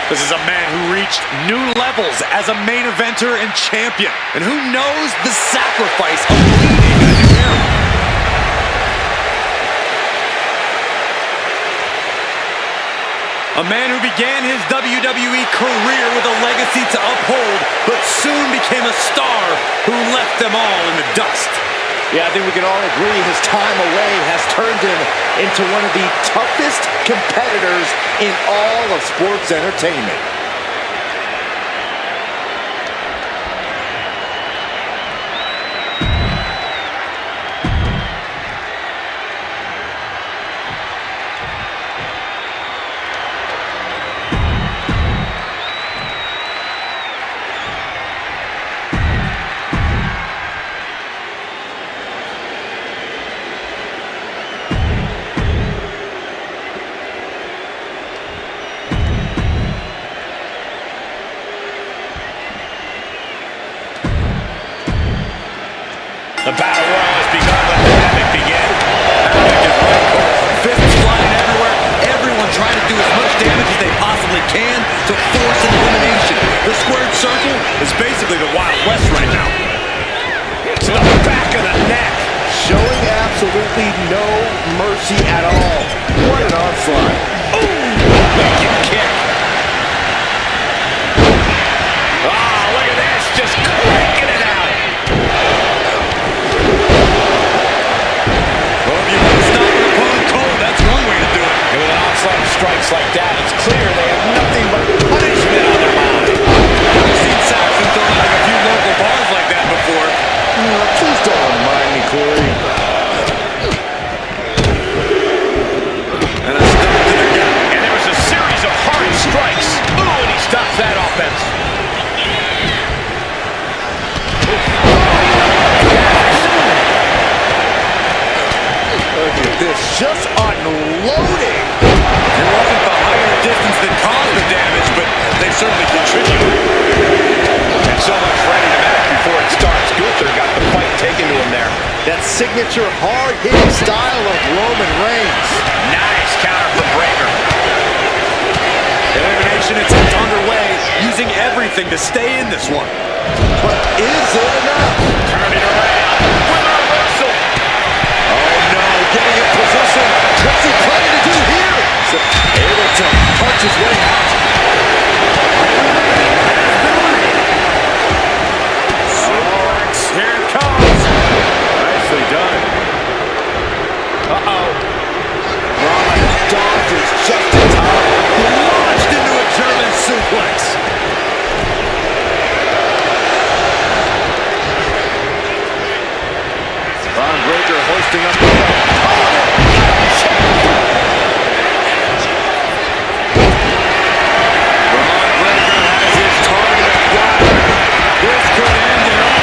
This is a man who reached new levels as a main eventer and champion, and who knows the sacrifice of leading a new era. A man who began his WWE career with a legacy to uphold, but soon became a star who left them all in the dust. Yeah, I think we can all agree his time away has turned him into one of the toughest competitors in all of sports entertainment. The battle royal has begun. Let the havoc begin. Havoc is right, Cole. Fists flying everywhere. Everyone trying to do as much damage as they possibly can to force an elimination. The squared circle is basically the Wild West right now. To the back of the neck. Showing absolutely no mercy at all. What an onslaught. Thank you, kick. Ah, look at this. Just cranking it out. Well, if you want to stop an opponent cold, that's one way to do it. And with an onslaught of strikes like that, it's clear they have nothing but punishment on their mind. I've seen Saxon throw like a few local bars like that before. Please don't remind me, Corey. And a stop to the gut. And there was a series of hard strikes. Ooh, and he stops that offense. Look at this, just unloading. It wasn't the higher distance that caused the damage, but they certainly contributed. And so much ready to match before it starts. Gunther got the fight taken to him there. That signature hard-hitting style of Roman Reigns. Nice counter from Breaker. Elimination attempt underway, using everything to stay in this one. But is it enough? Turning around with a reversal. Oh no, getting in position. What's he planning to do here? So able to punch his way out. Suplex, here it comes. Nicely done. Uh-oh. Braun dodges just in time. Launched into a German suplex. Braun Breaker hoisting up the Braun Breaker has his target acquired. This could end it all.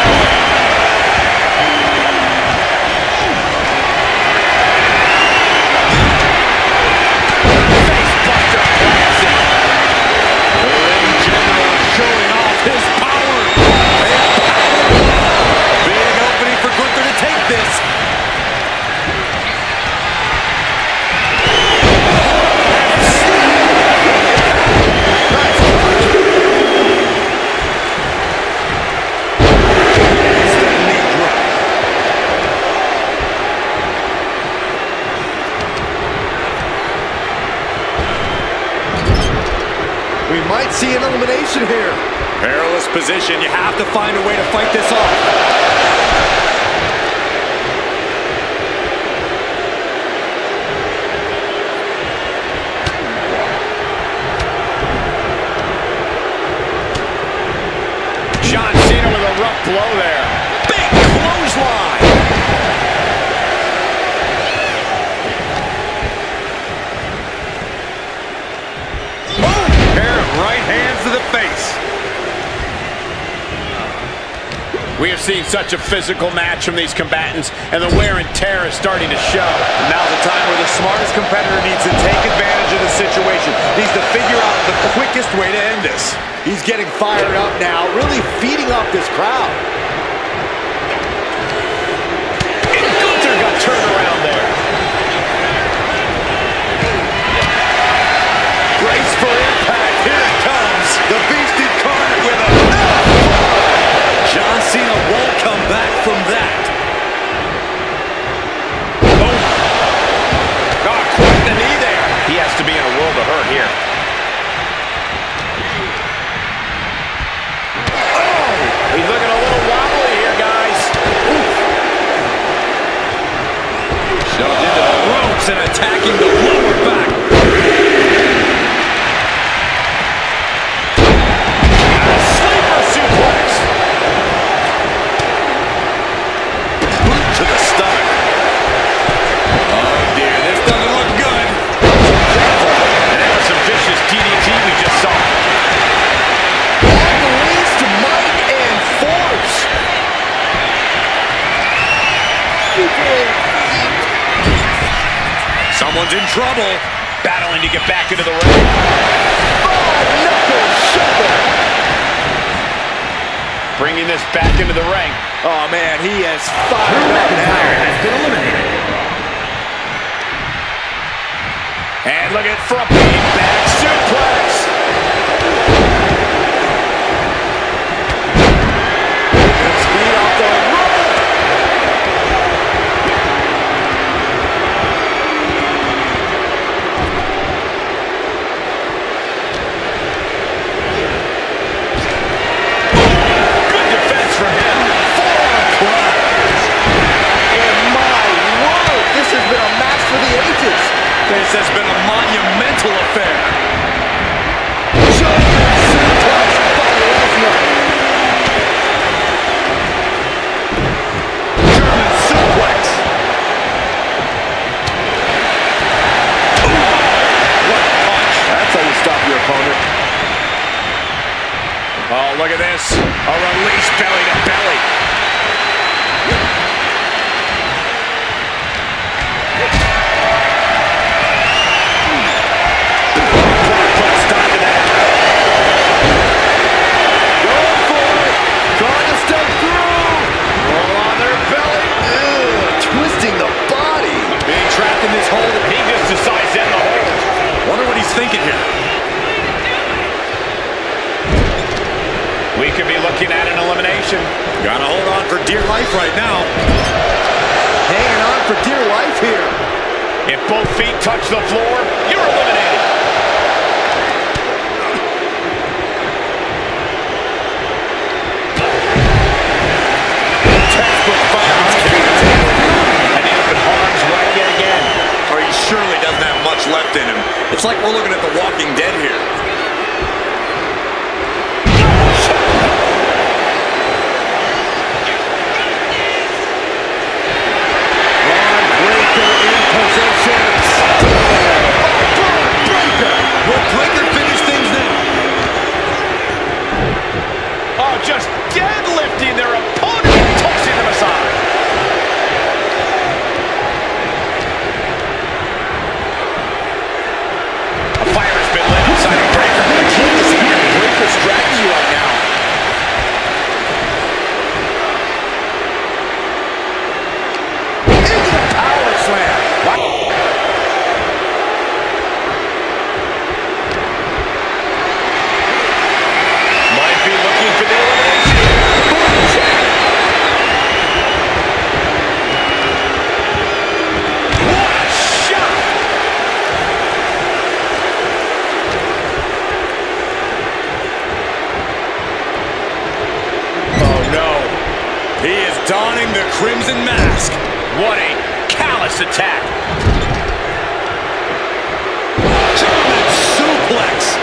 might see an elimination here. Perilous position. You have to find a way to fight this off. John Cena with a rough blow there. Big clothesline. Boom! Pair of right hands to the face. We have seen such a physical match from these combatants, and the wear and tear is starting to show. Now's the time where the smartest competitor needs to take advantage of the situation. Needs to figure out the quickest way to end this. He's getting fired up now, really feeding off this crowd. And Gunther got turned around there. Brace for impact. Here it comes. The Beast incarnate with a... John Cena won't come back from that. Oh, quite the knee there. He has to be in a world of hurt here. He's looking a little wobbly here, guys. Shoved into the ropes and attacking the lower back. A sleeper suplex. Boot to the stomach. Oh dear, this doesn't look good. And that was some vicious DDT we just saw. On the wings to might and force. Someone's in trouble. Battling to get back into the ring. Knuckle shoulder. Bringing this back into the ring. Oh man, he has Drew fired up McIntyre now. has been eliminated. And look at from back suplex. Speed off the rope. Good defense from him. And my word, this has been a match for the ages. This has been a monumental affair. German suplex by Lesnar. German suplex. What a punch. That's how you stop your opponent. Oh, look at this. A release belly to belly. Put a stop to that. Go for it. Trying to step through. Roll on their belly. Ugh, twisting the body. Being trapped in this hold. He just decides to end the hold. Wonder what he's thinking here. We could be looking at an elimination. Gotta hold on for dear life right now. Hanging on for dear life here. If both feet touch the floor, you're eliminated. Textbook violence. And the open arms right yet again. Or he surely doesn't have much left in him. It's like we're looking at The Walking Dead here. Breaker in position. Breaker. Will Breaker finish things now? Oh, just deadlifting their opponent and tossing them aside. A fire has been lit. crimson mask. What a callous attack. German suplex.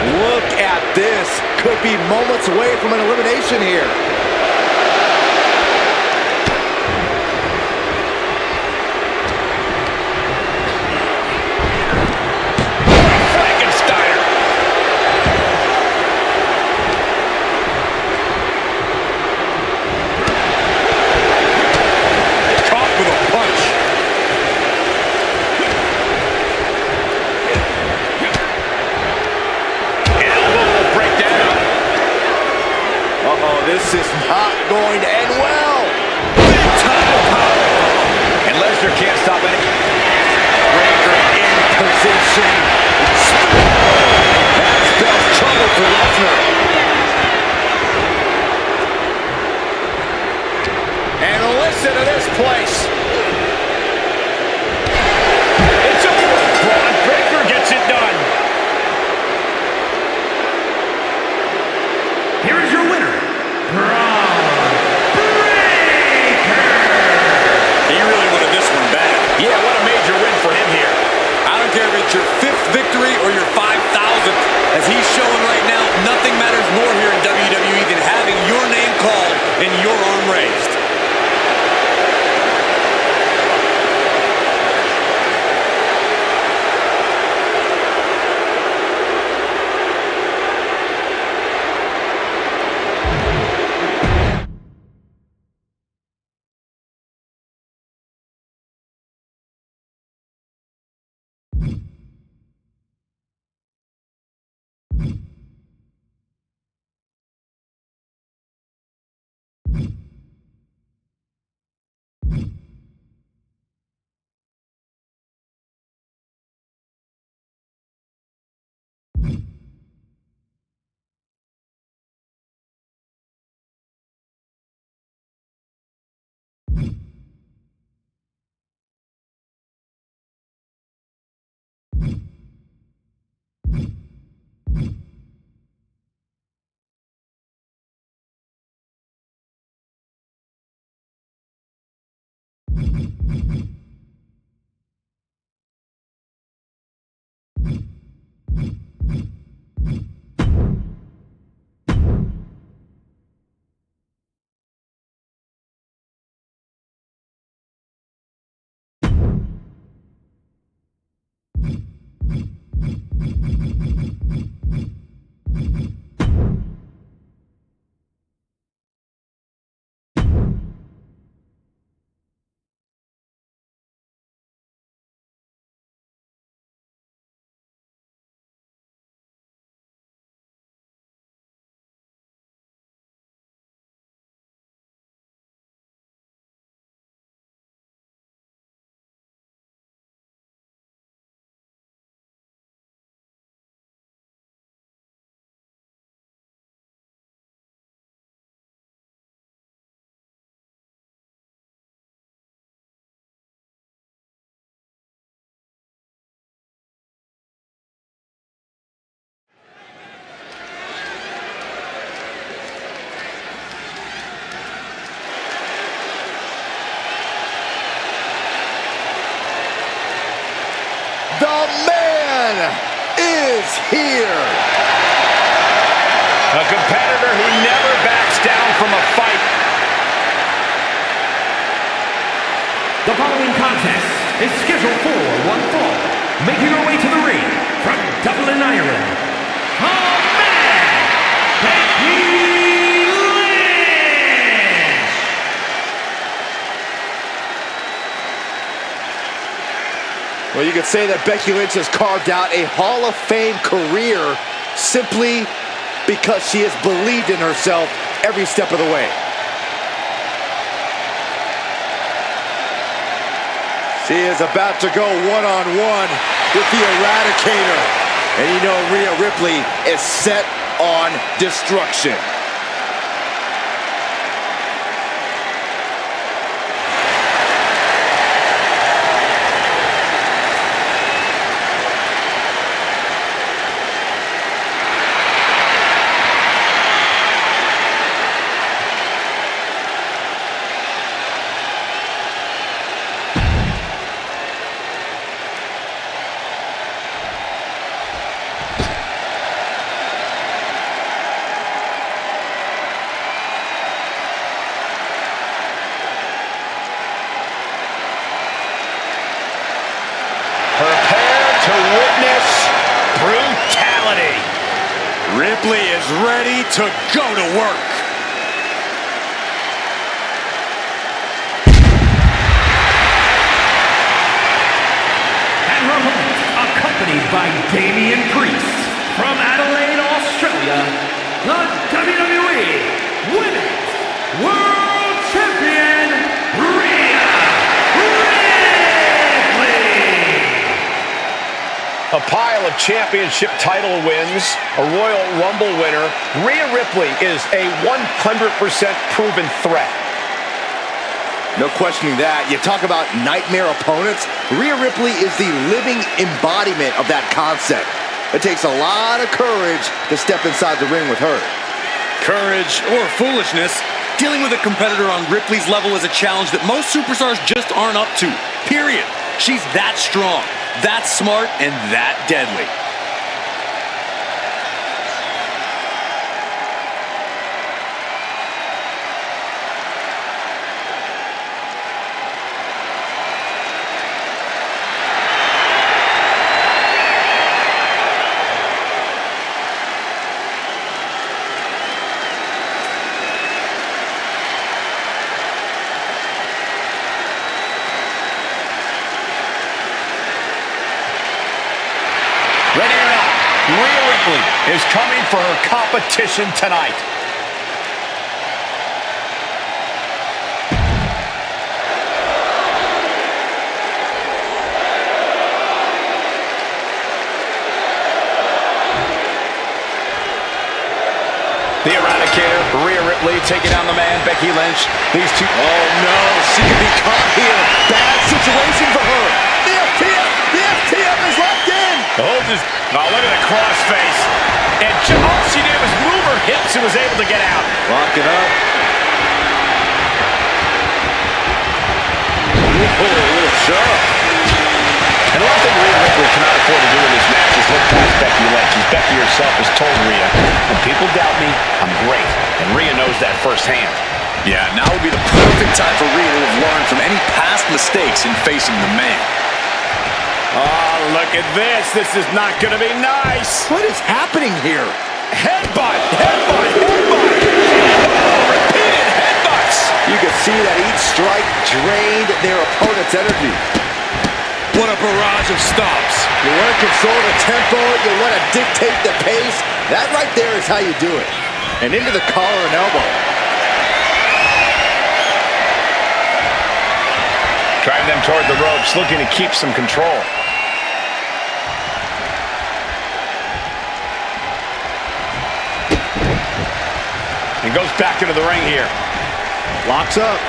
Look at this. Could be moments away from an elimination here. Frankensteiner. Caught with a punch. This is not going to end well. Big time power. And Lesnar can't stop any. Breaker in position. That spells trouble for Lesnar. And listen to this place. It's over. Braun Breaker gets it done. Here is your winner, Brock Breaker! He really wanted this one bad. Yeah, what a major win for him here. I don't care if it's your 5th victory or your 5,000th. As he's showing right now, nothing matters more here in WWE than having your name called and your arm raised. The man is here. A competitor who never backs down from a fight. The following contest is scheduled for one fall. Making her way to the ring from Dublin, Ireland, the man, Becky Lynch! Well, you could say that Becky Lynch has carved out a Hall of Fame career simply because she has believed in herself every step of the way. She is about to go one-on-one with the Eradicator. And you know Rhea Ripley is set on destruction. Ripley is ready to go to work. And her opponent, accompanied by Damian Priest, from Adelaide, Australia, the WWE Women's World Champion, Rhea Ripley! A pile of championship title wins, a Royal Rumble winner. Rhea Ripley is a 100% proven threat. No questioning that. You talk about nightmare opponents. Rhea Ripley is the living embodiment of that concept. It takes a lot of courage to step inside the ring with her. Courage or foolishness, dealing with a competitor on Ripley's level is a challenge that most superstars just aren't up to. Period. She's that strong, that smart, and that deadly. Ready or not, Rhea Ripley is coming for her competition tonight. The Eradicator, Rhea Ripley, taking down the man, Becky Lynch. These two... Oh no, she could be caught here. Bad situation for her. The FTF is locked in. Oh, look at the crossface. And all she did was move her hips and was able to get out. Lock it up. Ooh, a little shove. And one thing Rhea Ripley cannot afford to do in this match is look past Becky Lynch. As Becky herself has told Rhea, when people doubt me, I'm great. And Rhea knows that firsthand. Yeah, now would be the perfect time for Rhea to have learned from any past mistakes in facing the man. Oh, look at this. This is not going to be nice. What is happening here? Headbutt, headbutt, headbutt. Repeated headbutts. You can see that each strike drained their opponent's energy. What a barrage of stops. You want to control the tempo, you want to dictate the pace. That right there is how you do it. And into the collar and elbow. Drive them toward the ropes, looking to keep some control. And goes back into the ring here. Locks up.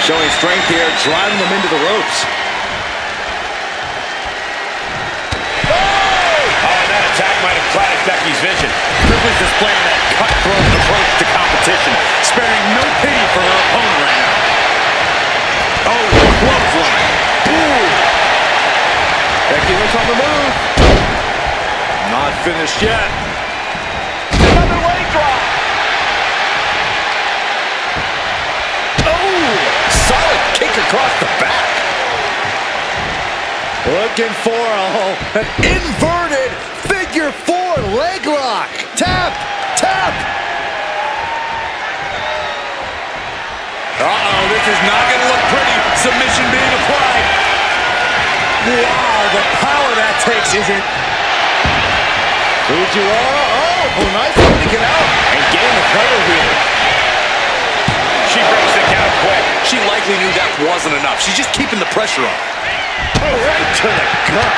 Showing strength here, driving them into the ropes. Oh, and that attack might have clouded Becky's vision. Ripley's displaying that cutthroat approach to competition, sparing no pity for her opponent right now. Oh, clothesline. Ooh. Becky Lynch on the move. Not finished yet. Another leg drop. Oh, solid kick across the back. Looking for an inverted figure four leg lock. Tap, tap. Uh-oh, this is not going to look pretty. Submission being applied. Wow, the power that takes isn't. Fujiwara, oh, nice one to get out. And getting the cover here. She breaks the count quick. She likely knew that wasn't enough. She's just keeping the pressure on. Oh, right to the gut.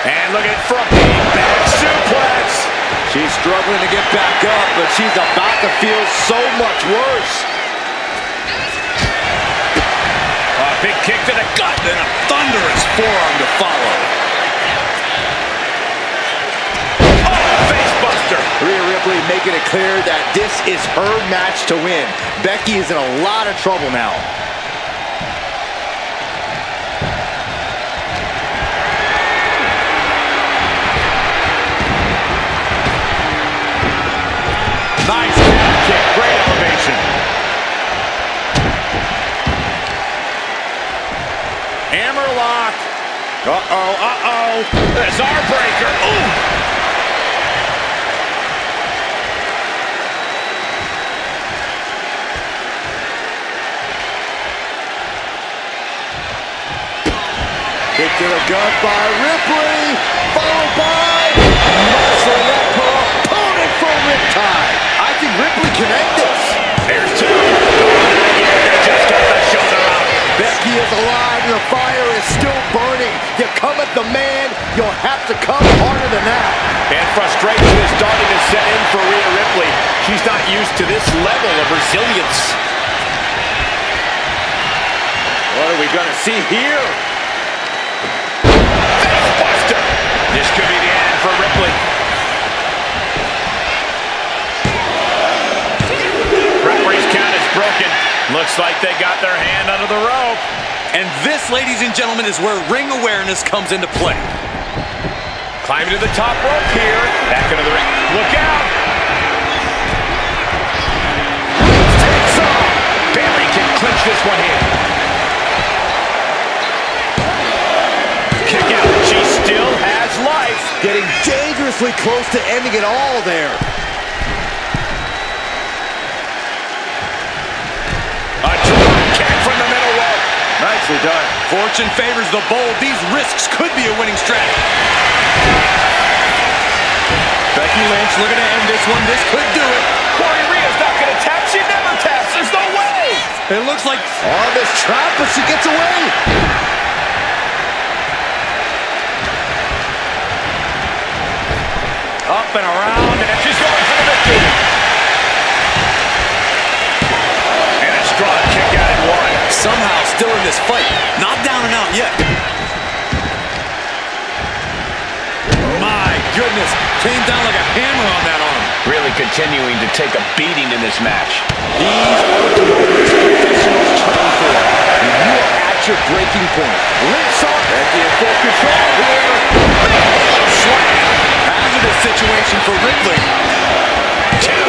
And look at front knee, back suplex. She's struggling to get back up, but she's about to feel so much worse. A big kick to the gut, Then a thunderous forearm to follow. Rhea Ripley making it clear that this is her match to win. Becky is in a lot of trouble now. Nice kick, great elevation. Hammerlock. Bizarre breaker. Ooh. Kick to the gut by Ripley, followed by muscle up her opponent for riptide. I think Ripley can end this. There's two. They just got the shoulder up. Becky is alive and the fire is still burning. You come at the man, you'll have to come harder than that. And frustration is starting to set in for Rhea Ripley. She's not used to this level of resilience. What are we going to see here? Facebuster. This could be the end for Ripley. Referee's count is broken. Looks like they got their hand under the rope. And this, ladies and gentlemen, is where ring awareness comes into play. Climbing to the top rope here. Back into the ring. Look out. Takes off. Bayley can clinch this one here. Kick out. She still has life. Getting dangerously close to ending it all there. A drop kick from the middle rope. Nicely done. Fortune favors the bold. These risks could be a winning strategy. Becky Lynch looking to end this one. This could do it. Corey Rhea's not going to tap. She never taps. There's no way. It looks like On this trap, but she gets away. Up and around, and she's going for the victory. And a strong kick out at one. somehow still in this fight. Not down and out yet. My goodness. Came down like a hammer on that arm. Really continuing to take a beating in this match. These are the moments professionals train for. When you are at your breaking point. Lips up. Becky in full control here. Slam. Hazardous situation for Ripley. Two.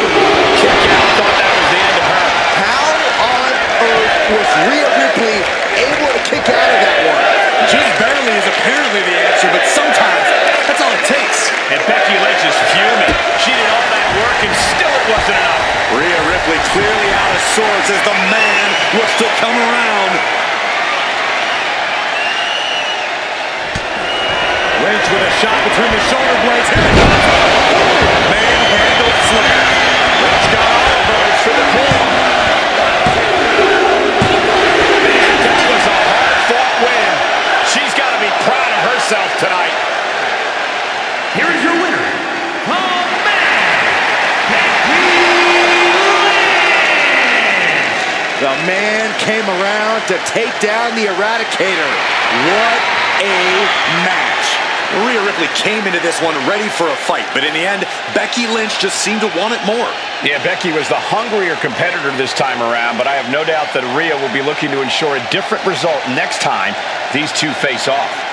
Kick out. Thought that was the end of her. How on earth was Rhea Ripley able to kick out of that one? Just barely is apparently the answer, but sometimes that's all it takes. And Becky Lynch is fuming. She did all that work and still it wasn't enough. Rhea Ripley clearly out of sorts as the man looks to come around. Lynch with a shot between the shoulder blades. Here it comes. Manhandle slam. Lynch got all of those for the pin. Man, that was a hard-fought win. She's got to be proud of herself tonight. Here is your winner, the man, Becky Lynch. The man came around to take down the Eradicator. What a match. Rhea Ripley came into this one ready for a fight, but in the end, Becky Lynch just seemed to want it more. Yeah, Becky was the hungrier competitor this time around, but I have no doubt that Rhea will be looking to ensure a different result next time these two face off.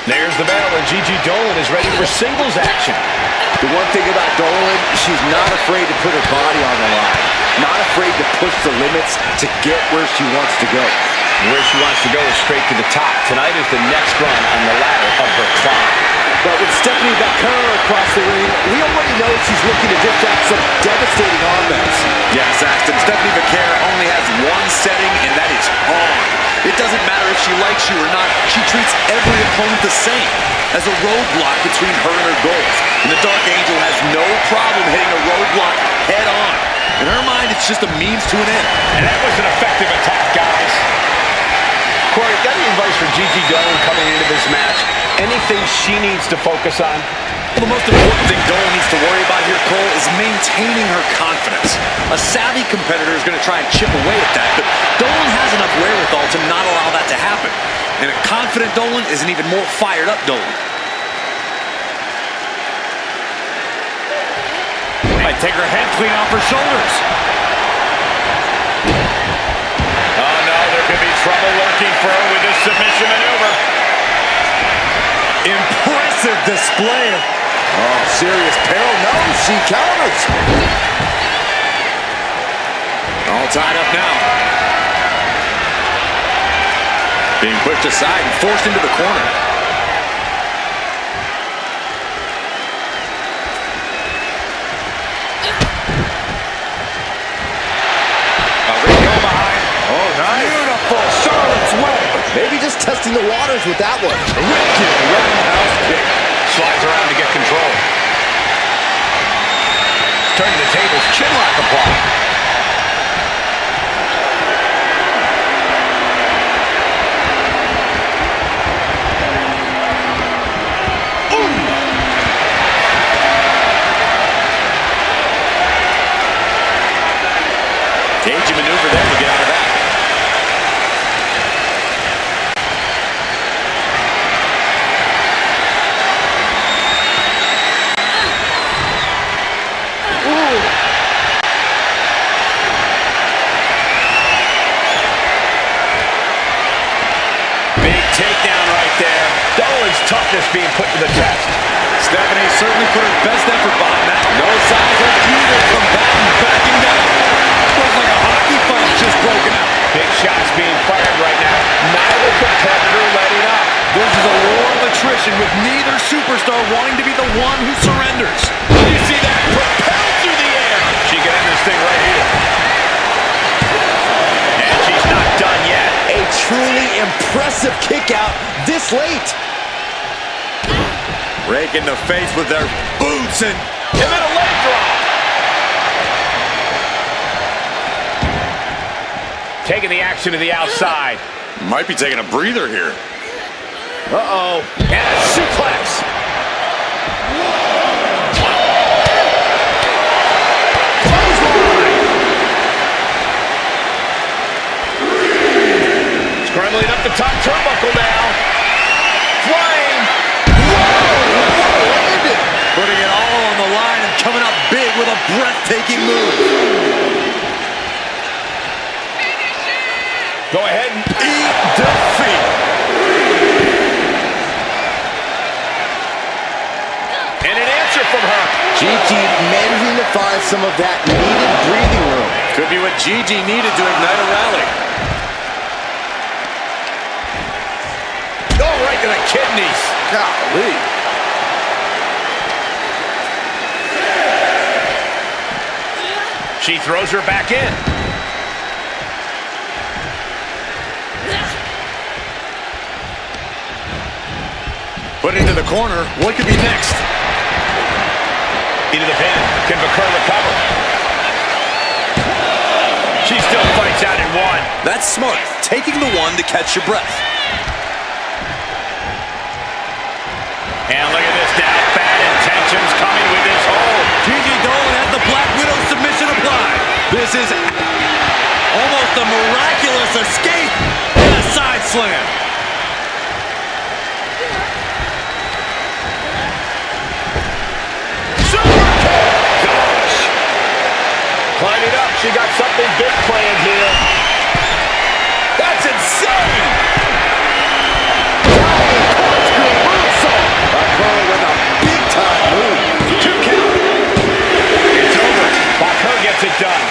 There's the bell, and Gigi Dolan is ready for singles action. The one thing about Dolan, she's not afraid to put her body on the line. Not afraid to push the limits to get where she wants to go. Where she wants to go is straight to the top. Tonight is the next run on the ladder of her climb. But with Stephanie Vaquero across the ring, we already know she's looking to dish out some devastating offense. Yes, Aston, Stephanie Vaquero only has one setting, and that is hard. It doesn't matter if she likes you or not. She treats every opponent the same, as a roadblock between her and her goals. And the Dark Angel has no problem hitting a roadblock head on. In her mind, it's just a means to an end. And that was an effective attack, guys. Corey, got any advice for Gigi Dolan coming into this match? Anything she needs to focus on? Well, the most important thing Dolan needs to worry about here, Cole, is maintaining her confidence. A savvy competitor is going to try and chip away at that, but Dolan has enough wherewithal to not allow that to happen. And a confident Dolan is an even more fired up Dolan. Might take her head clean off her shoulders. Oh no, there could be trouble lurking for her with this submission maneuver. Impressive display. Oh, serious peril. No, she counters. All tied up now. Being pushed aside and forced into the corner. Oh, nice. Beautiful Charlotte's Web. Maybe just testing the waters with that one. Wicked roundhouse kick. Slides around to get control. Turning the tables, chinlock applied. Cagey maneuver there to get out of that. Big takedown right there. Dolan's toughness being put to the test. Stephanie certainly put her best effort behind that. No signs of either combatant backing down. Looks like a hockey fight just broken out. Big shots being fired right now. Neither competitor letting up. This is a war of attrition with neither superstar wanting to be the one who surrenders. You see that? Propelled through the air. She can end this thing right here. And she's not done yet. A truly impressive kick out this late. Rake in the face with their boots and then a leg drop. Taking the action to the outside. might be taking a breather here. Uh-oh. And a suplex. Scrambling up the top turnbuckle now. Flying. Whoa! Putting it all on the line and coming up big with a breathtaking move. Go ahead and Eat defeat. And an answer from her. Gigi managing to find some of that needed breathing room. Could be what Gigi needed to ignite a rally. Oh, right to the kidneys. Golly. She throws her back in. Put into the corner. What could be next? Into the pin. Can McCurr recover? She still fights out in one. That's smart. Taking the one to catch your breath. And look at this now. Bad intentions coming with this hold. Gigi Dolan has the Black Widow submission applied. This is almost a miraculous escape and a side slam. Gosh. Climbing up. She got something big planned here. That's insane. With a big-time move. 2 count. It's over. Bakar gets it done.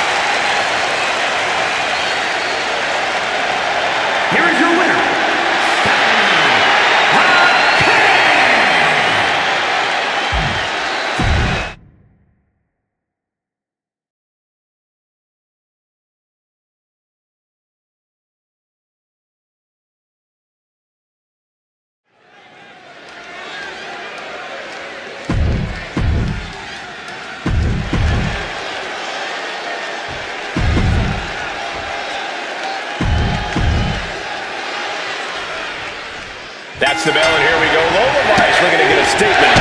rings the bell, and here we go. Lomavice looking to get a statement.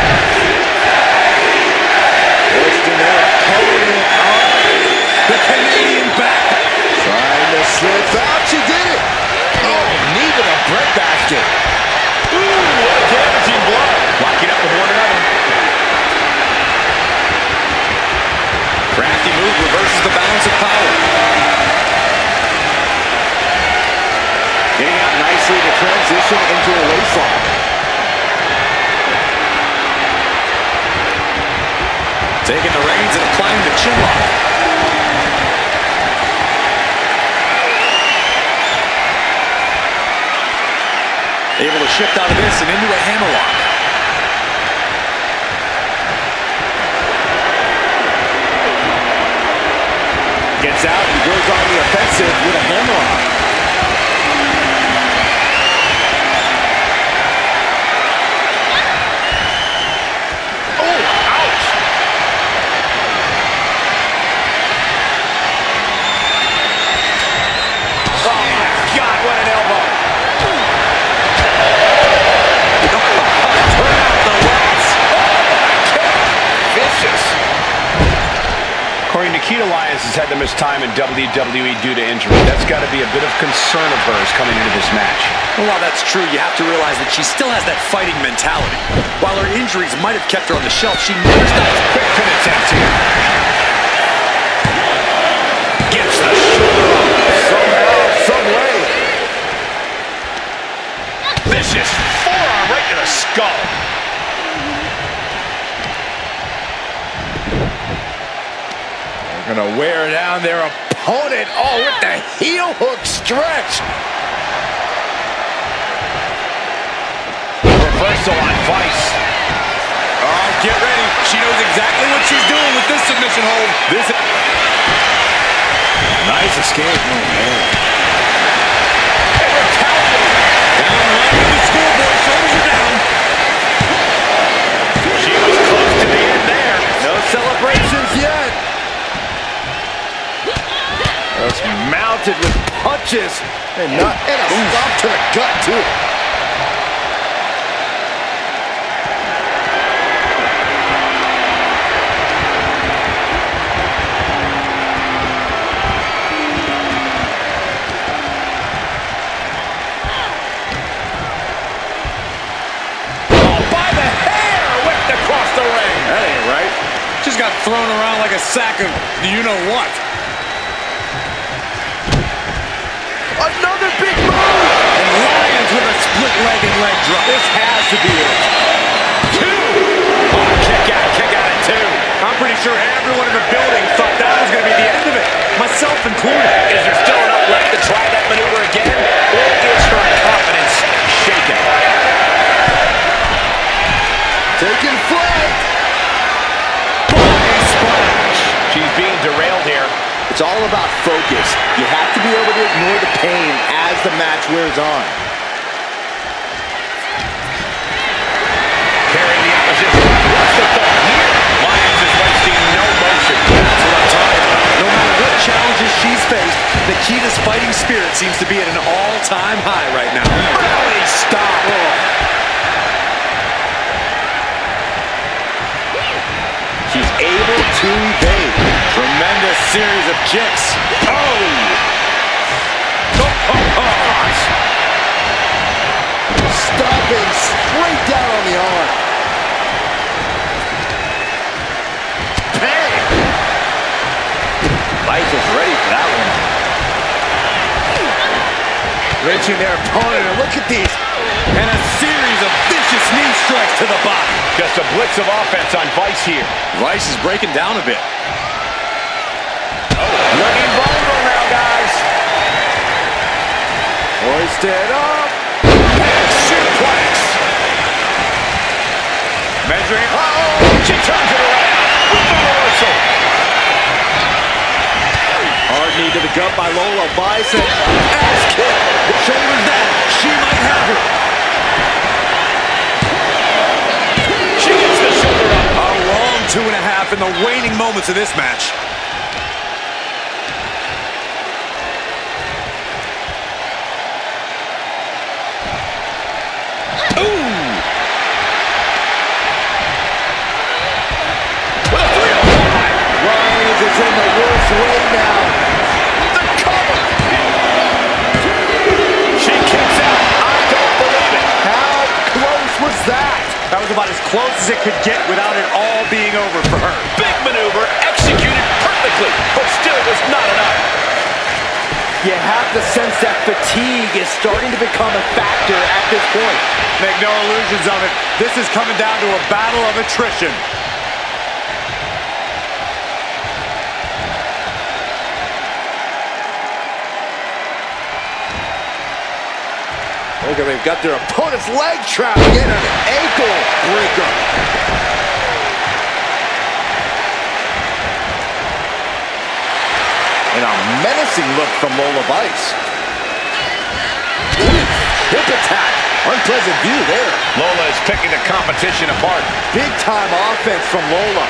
Lifting their opponent up. The Canadian back. Trying to slip out. She did it. Oh, knee to the breadbasket. Ooh, what a damaging blow. Locking up with one another. Crafty move reverses the balance of power. Getting out nicely to transition into a waistlock. Taking the reins and applying the chin lock. Able to shift out of this and into a hammerlock. Gets out and goes on the offensive with a hammerlock. Nikita Lyons has had to miss time in WWE due to injury. That's got to be a bit of concern of hers coming into this match. Well, while that's true, you have to realize that she still has that fighting mentality. While her injuries might have kept her on the shelf, she never stops. Quick pin attempt here. Gets the shoulder up. Somehow, some way. Vicious forearm right to the skull. Gonna wear down their opponent. Oh, with the heel hook stretch. Reversal on Vice. Oh, get ready. She knows exactly what she's doing with this submission hold. This nice escape. Oh, man. down right with the schoolboy. Shoulders are down. She was close to the end there. No celebrations yet. Just mounted with punches and a stop to the gut too. By the hair, whipped across the ring. That ain't right. Just got thrown around like a sack of you-know-what. Another big move! And Lyons with a split leg and leg drop. This has to be it. Two. Oh, kick out at two. I'm pretty sure everyone in the building thought that was going to be the end of it, myself included. Is there still enough left to try that maneuver again? Or is her confidence shaken? Taking flight. Body splash. She's being derailed here. It's all about focus. You have to be able to ignore the pain as the match wears on. Carrying the opposition. What's the thought here? Lyons is wasting no motion. That's what I'm talking about. No matter what challenges she's faced, Nikita's fighting spirit seems to be at an all-time high right now. Belly stop. She's able to evade. Tremendous series of kicks. Stomping straight down on the arm. Bang! Vice is ready for that one. Wrenching their opponent, and look at these. And a series of vicious knee strikes to the body. Just a blitz of offense on Vice here. Vice is breaking down a bit. Looking vulnerable now, guys. Hoisted up. Suplex. Measuring. She turns it around with the reversal. Hard knee to the gut by Lola. Vice and ass kick. The shoulders down. She might have it. She gets the shoulder up. A long 2.5 in the waning moments of this match. Ooh! about as close as it could get without it all being over for her. Big maneuver, executed perfectly, but still was not enough. You have to sense that fatigue is starting to become a factor at this point. Make no illusions of it. This is coming down to a battle of attrition. Look at, they've got their opponent's leg trapped in an ankle breaker. And a menacing look from Lola Vice. Hip attack. Unpleasant view there. Lola is picking the competition apart. Big time offense from Lola.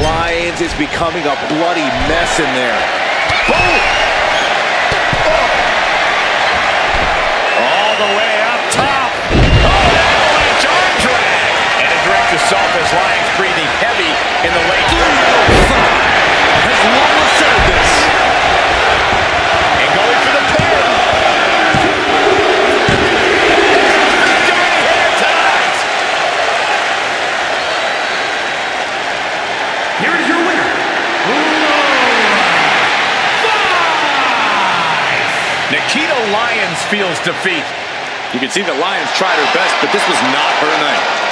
Lyons is becoming a bloody mess in there. Boom! Oh. All the way up top. Oh, avalanche arm drag. And a direct assault as Lyons breathing heavy in the late. 305. Has Lola said this? And going for the pin. Dirty hair ties. Here is your winner, Nikita Lyons feels defeat. You can see that Lyons tried her best, but this was not her night.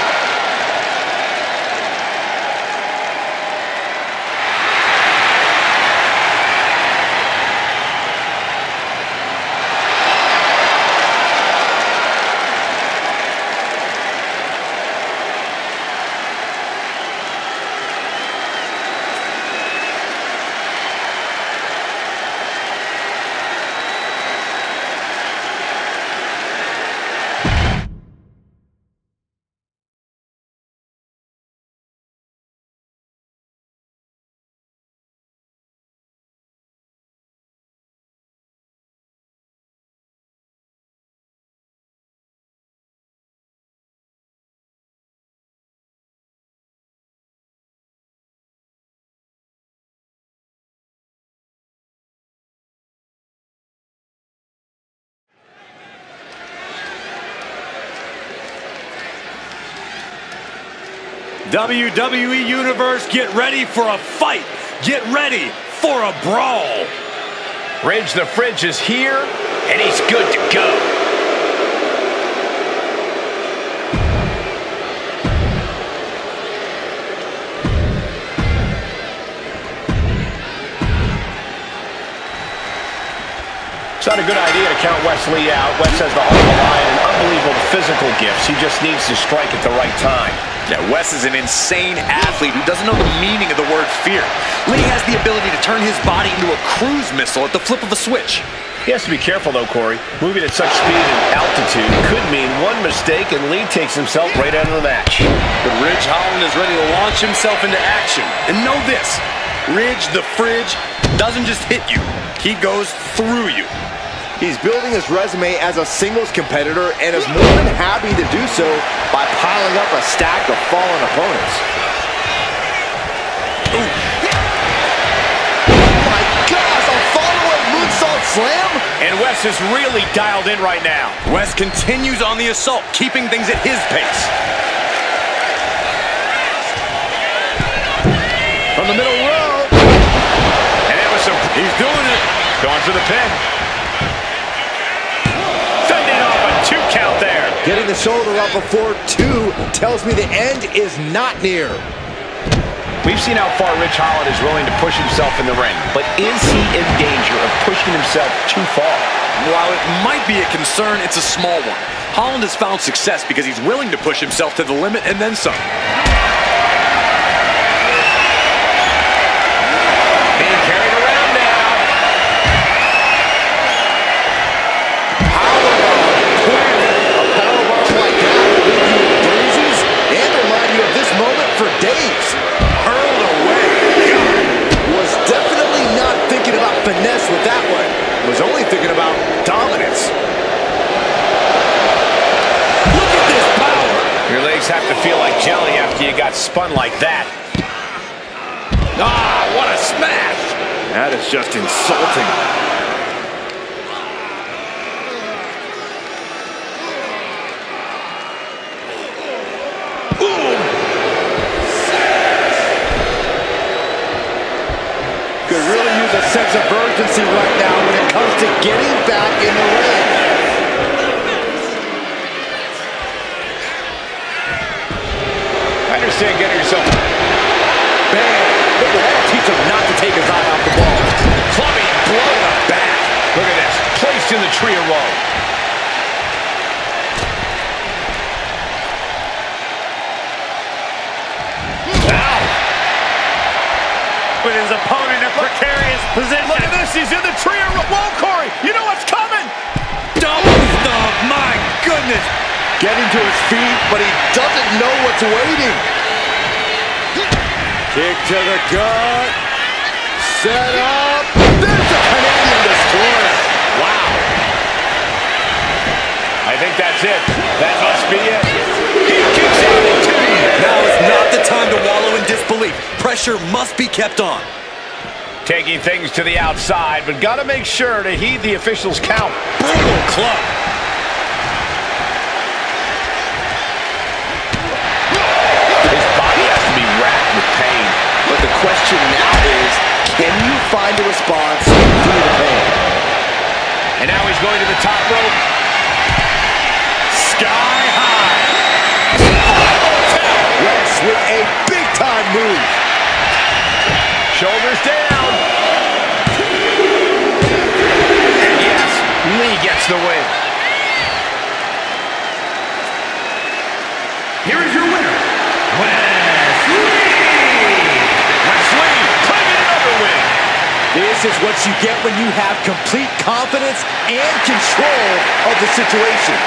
WWE Universe, get ready for a fight. Get ready for a brawl. Ridge the Fridge is here, and he's good to go. It's not a good idea to count Wesley out. Wes has the heart of a lion and unbelievable physical gifts. He just needs to strike at the right time. Yeah, Wes is an insane athlete who doesn't know the meaning of the word fear. Lee has the ability to turn his body into a cruise missile at the flip of a switch. He has to be careful, though, Corey. Moving at such speed and altitude could mean one mistake and Lee takes himself right out of the match. But Ridge Holland is ready to launch himself into action. And know this, Ridge the Fridge doesn't just hit you, he goes through you. He's building his resume as a singles competitor and is more than happy to do so by piling up a stack of fallen opponents. Ooh. Oh my gosh, a follow-up moonsault slam? And Wes is really dialed in right now. Wes continues on the assault, keeping things at his pace. From the middle row. And it was he's doing it. Going for the pin. Two count there. Getting the shoulder up before two tells me the end is not near. We've seen how far Ridge Holland is willing to push himself in the ring, but is he in danger of pushing himself too far? While it might be a concern, it's a small one. Holland has found success because he's willing to push himself to the limit and then some. Being carried around now. For days, hurled away. Was definitely not thinking about finesse with that one. Was only thinking about dominance. Look at this power. Your legs have to feel like jelly after you got spun like that. Ah, what a smash. That is just insulting. sense of urgency right now when it comes to getting back in the ring. I understand getting yourself... Bang! Look at that. Teach him not to take his eye off the ball. Clubbing blow to the back. Look at this. Placed in the tree of woe. Ow! With his opponent in a precarious position. Look at this. He's in the tree of woe. Whoa, Corey. You know what's coming. Double stomp. My goodness. Getting to his feet, but he doesn't know what's waiting. Kick to the gut. Set up. There's a Canadian destroyer. Wow. I think that's it. That must be it. He kicks out at 2. Now is not the time to wallow in disbelief. Pressure must be kept on. Taking things to the outside, but got to make sure to heed the official's count. Brutal club. His body has to be racked with pain. But the question now is, can you find a response through the pain? And now he's going to the top rope. Sky high. Rex with a big-time move. Shoulders down. And yes, Lee gets the win. Here is your winner, Wes Lee! Lee claiming another win. This is what you get when you have complete confidence and control of the situation.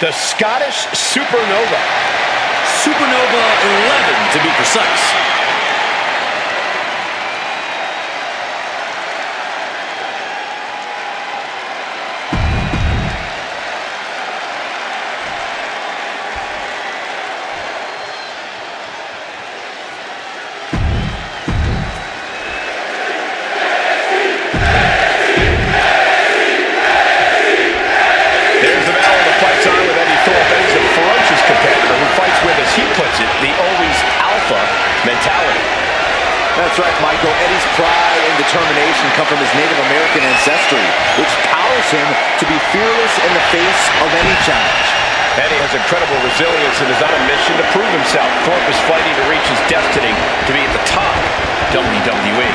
The Scottish Supernova. Supernova 11 to be precise. Mentality. That's right, Michael. Eddie's pride and determination come from his Native American ancestry, which powers him to be fearless in the face of any challenge. Eddie has incredible resilience and is on a mission to prove himself. Thorpe is fighting to reach his destiny to be at the top of WWE.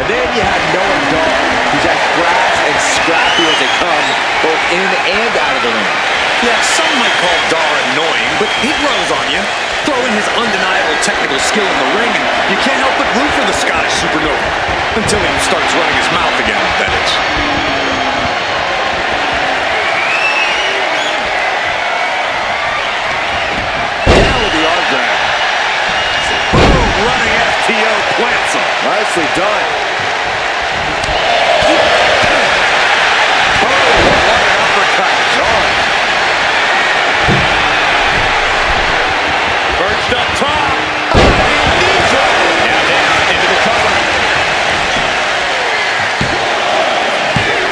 And then you have Noam Dar, who's as brass and scrappy as they come, both in and out of the ring. Yeah, some might call Dar annoying, but he grows on you. Throw in his undeniable technical skill in the ring, and you can't help but root for the Scottish Supernova. Until he starts running his mouth again, that is. Down with the arm drag. Boom, running FTO plants him. Nicely done. Oh, what an uppercut. John. Perched up top. Now down into the cover.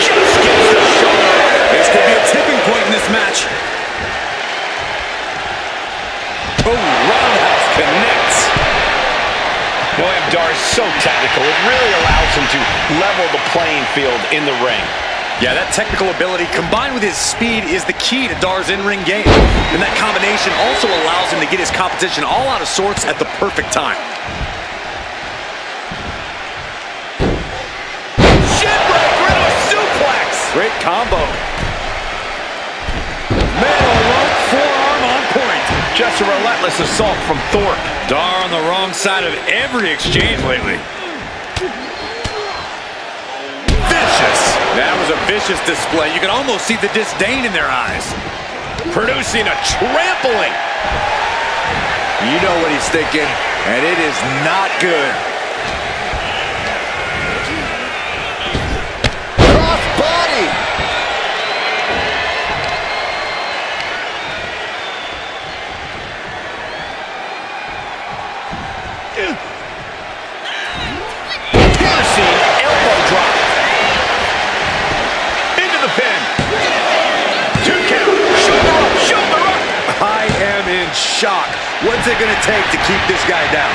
Just gets the shoulder. This could be a tipping point in this match. Oh, roundhouse connects. Noam Dar is so technical. It really allows him to level the playing field in the ring. Yeah, that technical ability combined with his speed is the key to Dar's in-ring game. And that combination also allows him to get his competition all out of sorts at the perfect time. Shipwreck, rid of a suplex. Great combo. Right forearm on point. Just a relentless assault from Thorpe. Dar on the wrong side of every exchange lately. Vicious. That was a vicious display. You can almost see the disdain in their eyes. producing a trampling. You know what he's thinking, and it is not good. Cross body. Piercing elbow drop. Into the pin. 2 count. Shoulder up, shoulder up. I am in shock. What's it going to take to keep this guy down?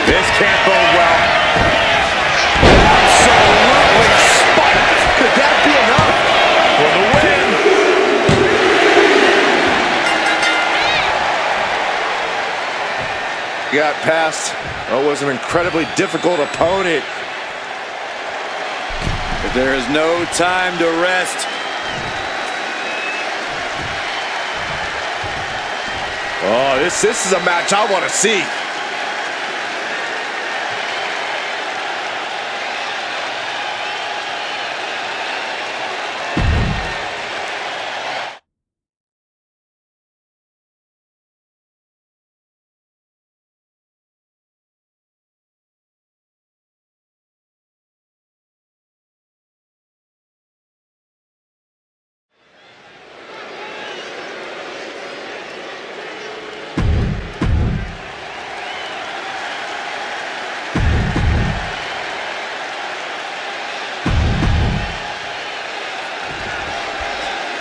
This can't bode well. Absolutely spiked. Could that be enough? For the win. Got past what was an incredibly difficult opponent. But there is no time to rest. Oh, this is a match I want to see.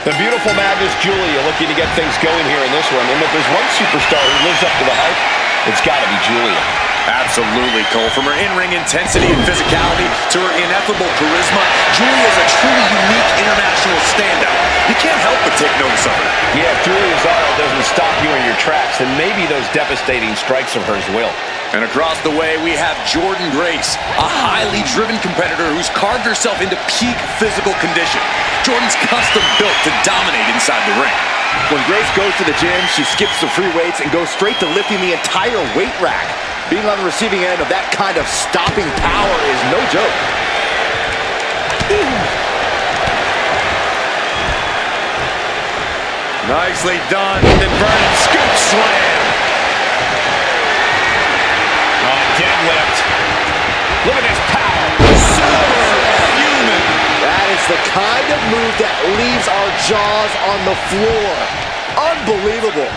The beautiful Madness Julia looking to get things going here in this one. And if there's one superstar who lives up to the hype, it's got to be Julia. Absolutely, Cole. From her in-ring intensity and physicality to her ineffable charisma, Julia is a truly unique international standout. You can't help but take notice of her. Yeah, if Julia's aura doesn't stop you in your tracks, then maybe those devastating strikes of hers will. And across the way, we have Jordynne Grace, a highly driven competitor who's carved herself into peak physical condition. Jordynne's custom built to dominate inside the ring. When Grace goes to the gym, she skips the free weights and goes straight to lifting the entire weight rack. Being on the receiving end of that kind of stopping power is no joke. Nicely done. Inverted scoop slam. Deadlift. Look at this power. Superhuman. That is the kind of move that leaves our jaws on the floor. Unbelievable.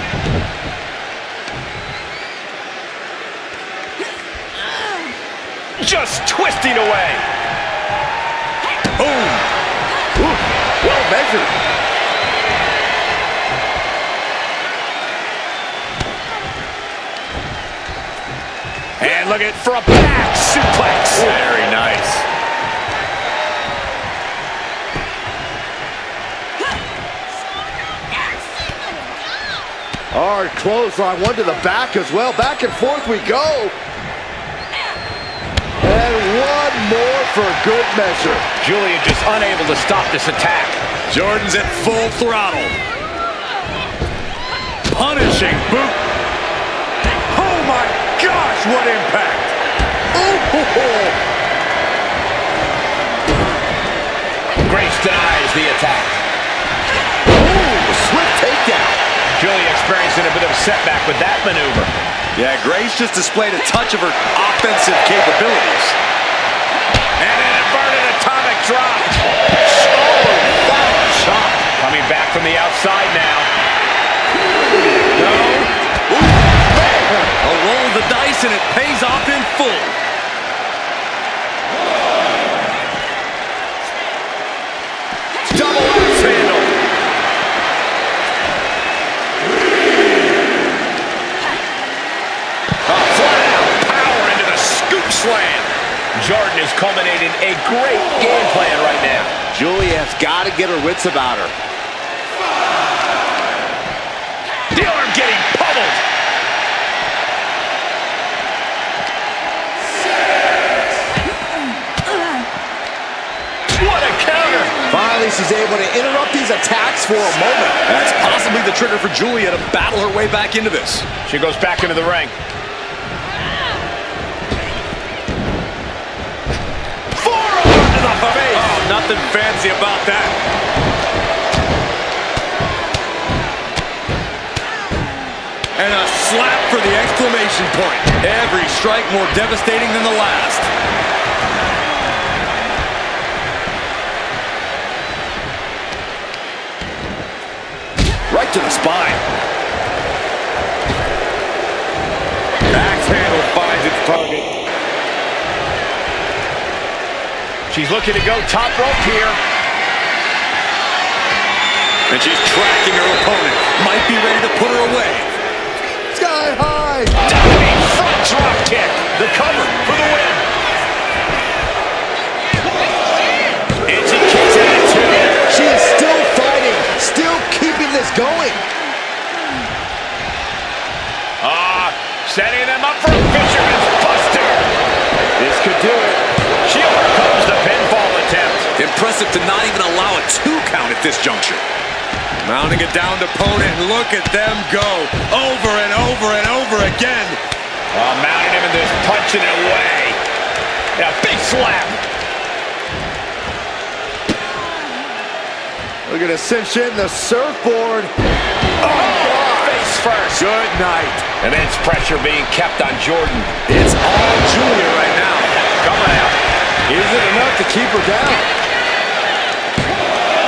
Just twisting away. Boom. Ooh, well measured. And look at for a back suplex. Very nice. Hard clothesline, one to the back as well. Back and forth we go. And one more for good measure. Julia just unable to stop this attack. Jordynne's at full throttle. Punishing boot. Oh my gosh, what impact! Ooh. Grace denies the attack. Ooh, swift takedown. Julia experiencing a bit of a setback with that maneuver. Yeah, Grace just displayed a touch of her offensive capabilities. And an inverted atomic drop. Shot. Coming back from the outside now. No. Ooh, a roll of the dice and it pays off in full. Double axe handle. Flat out power into the scoop slam. Jordynne is culminating a great game plan right now. Julia has got to get her wits about her. The arm getting pummeled. What a counter. Finally, she's able to interrupt these attacks for a moment. That's possibly the trigger for Julia to battle her way back into this. She goes back into the ring. Forearm to the face. Oh, nothing fancy about that. and a slap for the exclamation point. Every strike more devastating than the last. Right to the spine. Axe handle finds its target. She's looking to go top rope here. And she's tracking her opponent. Might be ready to put her away. Sky high. Diving front drop kick. The cover for the win. And she kicks out at two. She is still fighting, still keeping this going. Setting them up for a Fisherman's Buster. This could do it. She overcomes the pinfall attempt. Impressive to not even allow a 2 count at this juncture. Mounting a downed opponent, and look at them go. Over and over and over again. Mounting him and just punching it away. Yeah, big slap. Look at it cinch in the surfboard. Face first. Good night. Immense pressure being kept on Jordan. It's all Julia right now. Coming out. Is it enough to keep her down?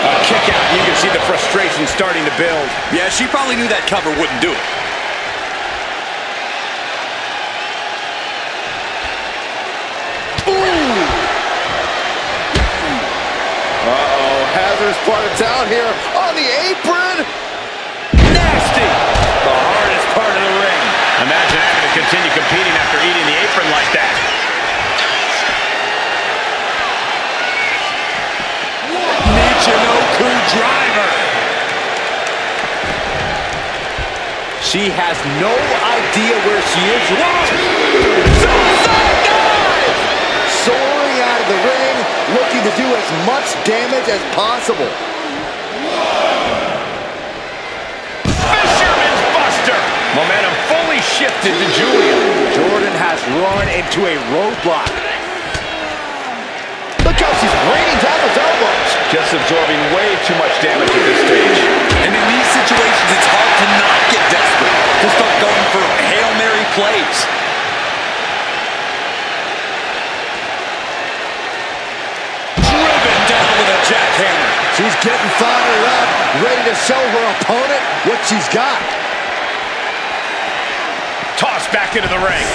A kick out. You can see the frustration starting to build. Yeah, she probably knew that cover wouldn't do it. Uh-oh, hazardous part of town here on the apron. Nasty. The hardest part of the ring. Imagine having to continue competing after eating the apron like that. Michinoku driver. She has no idea where she is. Suicide dive! Soaring out of the ring, looking to do as much damage as possible. Fisherman's Buster. Momentum fully shifted to Julia. Jordan has run into a roadblock. Look how she's raining down those elbows. Just absorbing way too much damage at this stage. And in these situations, it's hard to not get desperate, to start going for Hail Mary plays. Driven down with a jackhammer. She's getting fired up, ready to show her opponent what she's got. Tossed back into the ring.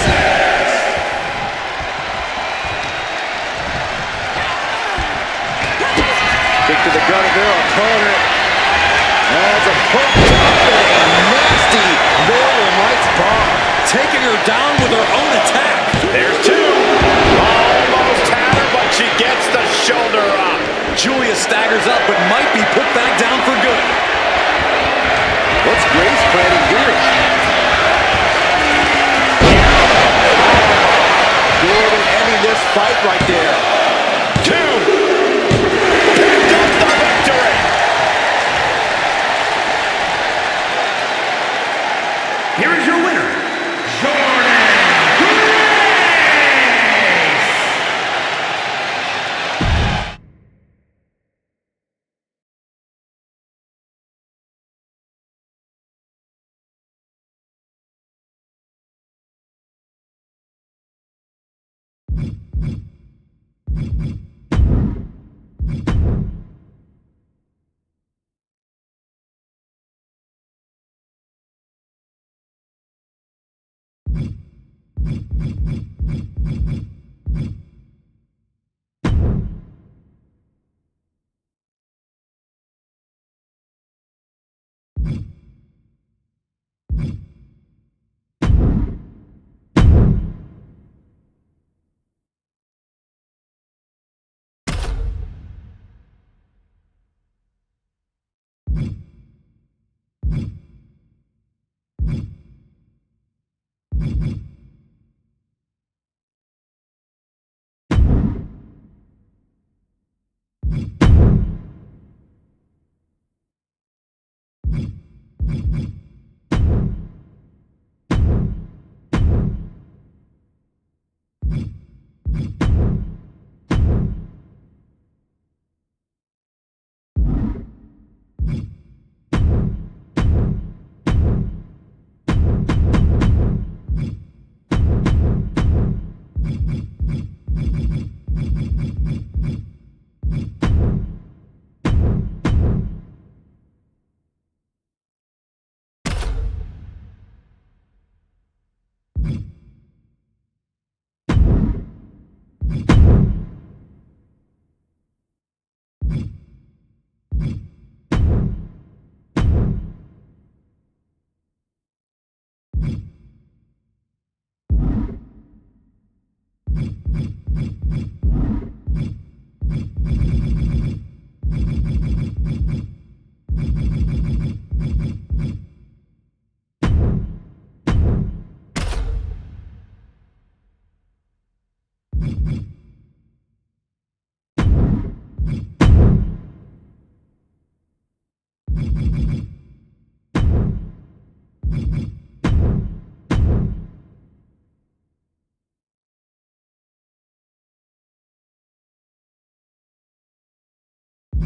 Kick to the gut of their opponent. That's a hook drop and a nasty Northern Lights bomb. Taking her down with her own attack. There's two. Almost had her, but she gets the shoulder up. Julia staggers up, but might be put back down for good. What's Grace planning here? Jordan ending this fight right there. Two. Picked up the victory. Here is your winner, Jordan.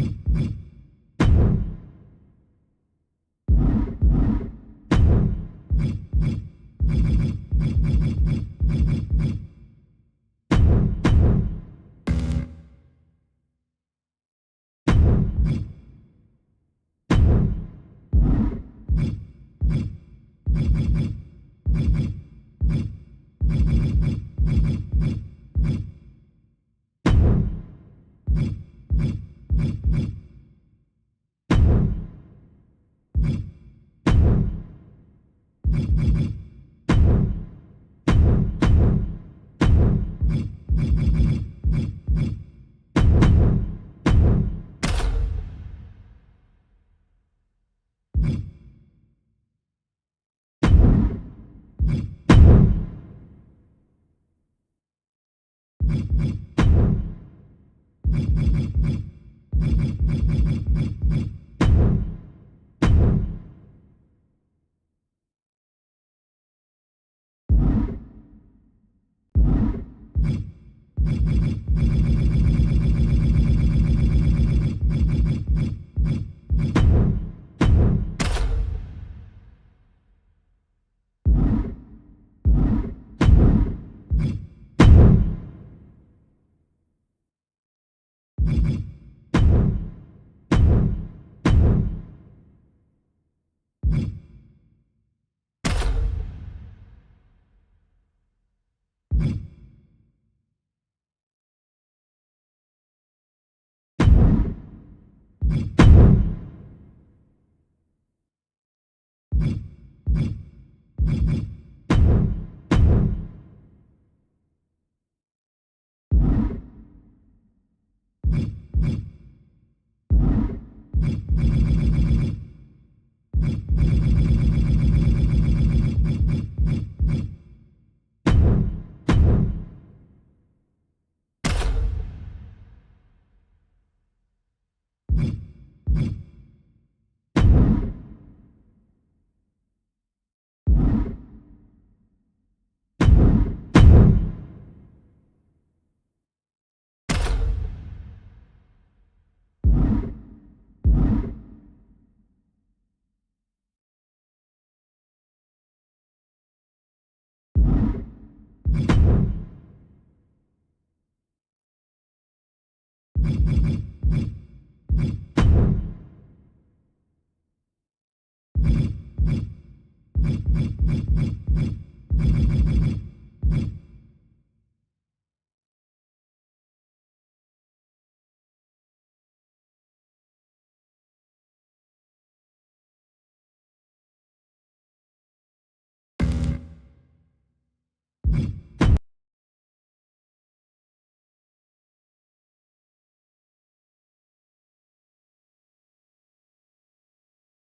You